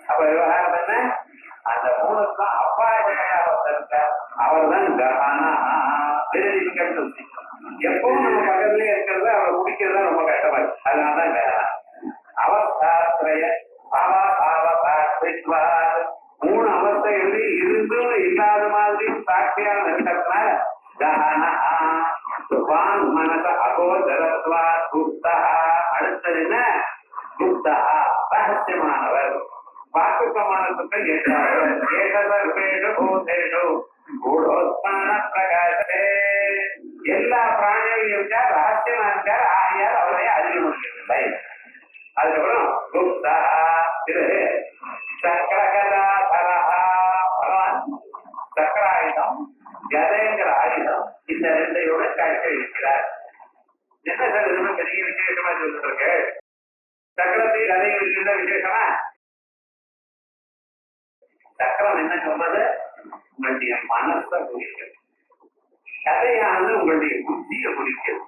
அப்ப விவகாரம் என்ன, அந்த 3க்கும் அப்பாற்பட்ட ஒருத்தர் இருக்கார், அவர் தான் கஹானா. எப்பவும் நம்ம பக்கத்துலயே இருக்கிறது அவரை குடிக்கிறதா ரொம்ப கஷ்டமா இருக்கு. அதனாலதான் கஹானா. அவஸ்தாத்ரய மூணு அவஸ்தைகள் இருந்தும் இல்லாத மாதிரி சாட்சியாக இருக்கிறதுனால கஹானா. மனச அகோதரத்வா குப்தா. அடுத்தது என்ன? குப்தா ரகசியமானவர். வாக்குக்க மனசுக்கு எல்லா பிராணிகளும் இருக்கார், ரகசியமா இருக்கார். ஆகையால் அவரை அறிய முடியவில்லை. அதுக்கப்புறம் குப்தா இது சக்கரகதாதரஹா. பகவான் சக்கராயுதம், கதைங்கிற ஆயுதம், இந்த 2ஐயோட காட்சி இருக்கிறார். என்ன சார் இது பெரிய விசேஷமா சொல்லிட்டு இருக்கு? சக்கரத்தை கதை இருக்கின்ற விசேஷமா? சக்கரம் என்ன சொல்றது? உங்களுடைய மனசை குறிக்கிறது. கதையானது உங்களுடைய புத்தியை குறிக்கிறது.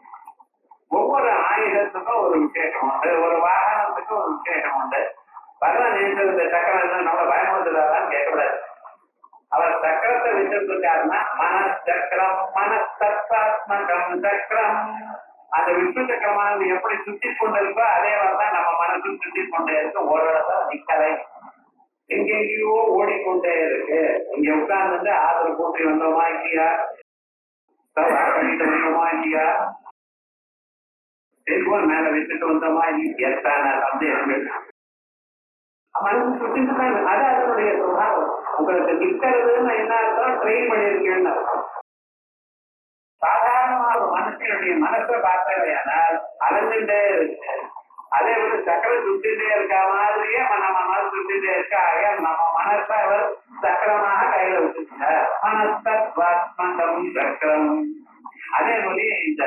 ஒவ்வொரு ஆயுதத்துக்கும் ஒரு விசேஷம் உண்டு, ஒரு வாகனத்துக்கும் ஒரு விசேஷம் உண்டு. பகவான் இந்த சக்கரம் என்ன நம்மளை பயமுறுத்துறாரான்னு கேட்கக்கூடாது. அவர் சக்கரத்தை வச்சிருக்காருன்னா மனச்சக்கரம், மனத்தத்வாத்மகம் சக்கரம். அந்த விஷ்ணு சக்கரமானது எப்படி சுத்தி கொண்டிருக்கோ அதே மாதிரிதான் நம்ம மனசும் சுத்தி கொண்டே இருக்கு. ஒரு இடத்துல நிக்கலை, எங்கெங்கேயோ ஓடிக்கொண்டே இருக்கு. இங்க உட்கார்ந்து ஆதரவு கூட்டி வந்தோமா இல்லையா, பண்ணிட்டு வந்தோமா இல்லையா, செல்போன் மேல வச்சுட்டு வந்தோமா இல்லையா, எத்தான சந்தேகங்கள் மனசு சுத்திட்டு தான். அது அதனுடைய சுபாவம். உங்களுக்கு நிக்கிறதுன்னு என்ன அர்த்தம்? ட்ரெயின் பண்ணியிருக்கேன்னு அர்த்தம். சாதாரணமாக ஒரு மனுஷனுடைய மனசை பார்த்தவையானால் அலைஞ்சுட்டே இருக்கு. அதே போல சக்கரம் சுத்திட்டே இருக்க மாதிரியே நம்ம மனசு சுத்திட்டே இருக்க. ஆகையால் நம்ம மனசை அவர் சக்கரமாக கையில வச்சுட்டார். மனசத்வாத்மகம் சக்கரம். அதே போல இந்த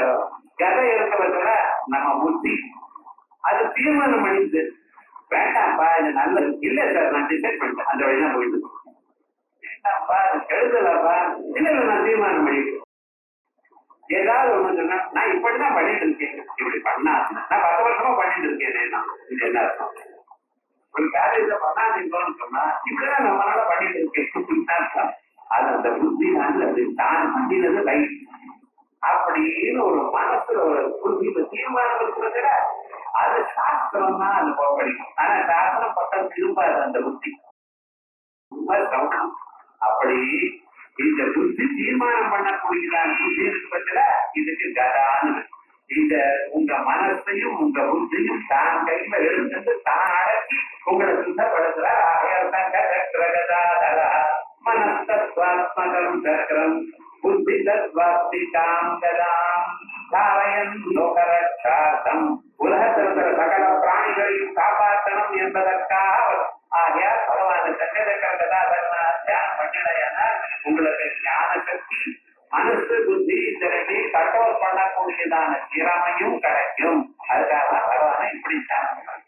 கதை இருக்கிறதுல நம்ம புத்தி அது தீர்மானம் பண்ணிட்டு வேண்டாம்ப்பா இது நல்லது இல்ல சார், நான் டிசைட் பண்ணிட்டேன், அந்த வழிதான் போயிட்டு வேண்டாம்ப்பா அது கெடுதலப்பா இல்ல இல்ல நான் தீர்மானம் பண்ணிட்டேன். ஏதாவது ஒண்ணு சொன்னா நான் இப்படிதான் பண்ணிட்டு இருக்கேன், இப்படி பண்ணா நான் 10 வருஷமா பண்ணிட்டு இருக்கேன். இது என்ன அர்த்தம்? ஒரு காரியத்தை பண்ணாதீங்கன்னு சொன்னா இப்படிதான் நம்மளால பண்ணிட்டு இருக்கேன். அது அந்த புத்தி அது தான் பண்ணினது ரைட் அப்படின்னு ஒரு மனசுல ஒரு புத்தியில தீர்மானம் இருக்கிறத அது சாஸ்திரம் தான் அது போகடிக்கும். ஆனா சாஸ்திரம் பக்கம் திரும்பாது அந்த புத்தி. அப்படி இந்த புத்தி தீர்மானம் பண்ணக்கூடியதான புத்தி இருக்கு பட்சல இதுக்கு கதான்னு. இந்த உங்க மனசையும் உங்க புத்தியும் தான் கையில எடுத்துட்டு தான் அடக்கி உங்களை சுத்தப்படுத்துற. ஆகையால் தான் கதா மனஸ்தத்வாத்மகம் சக்கரம் புத்தி தத்வாஸ்திகாம் கதாம் தாரயன் லோகரட்சார்த்தம். உலகத்தில் இருக்கிற சகல பிராணிகளையும் காப்பாற்றணும் என்பதற்காக. ஆகையால் பகவான் சக்கரக்கிற கதாதரனால் தியானம் பண்ணிடையானா உங்களுக்கு ஞான சக்தி, மனசு, புத்தி திறமை கண்ட்ரோல் பண்ணக்கூடியதான திறமையும் கிடைக்கும். அதுக்காக பகவானை இப்படி தியானம் பண்ண.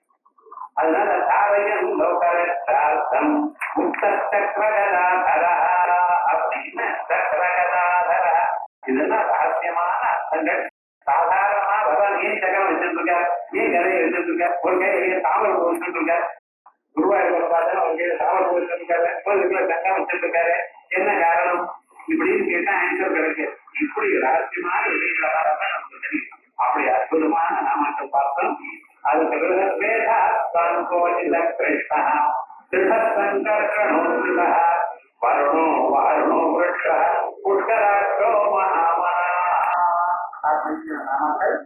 அதனால தாரயன் லோகரட்சார்த்தம் முக்த சக்கரகதாதர அப்படின்னு சக்கரகதாதர. இதெல்லாம் ரகசியமான அர்த்தங்கள். சாதாரணமா பகவான் ஏன் சக்கரம் வச்சுட்டு இருக்கார், ஏன் கதையை வச்சுட்டு இருக்கார், ஒரு கையில தாமரை வச்சுட்டு இருக்கார். குருவாயூர் பார்த்தா ஒரு கையில தாமரை நடுவுல சங்கம் வச்சிருக்காரு, என்ன காரணம் இப்படின்னு கேட்டா ஆன்சர் கிடைக்கும். இப்படி ரகசியமான விஷயங்களை பார்த்தா நமக்கு தெரியும். அப்படி அற்புதமான நாமத்தை பார்த்தோம். அதுக்கு பிறகு வேதா கோயில கிருஷ்ணா திருடசங்கர்ஷணோதிதா வருணோ வாருணோ விருட்ச புஷ்கராட்சோ மகாமனா அப்படிங்கிற நாமங்கள்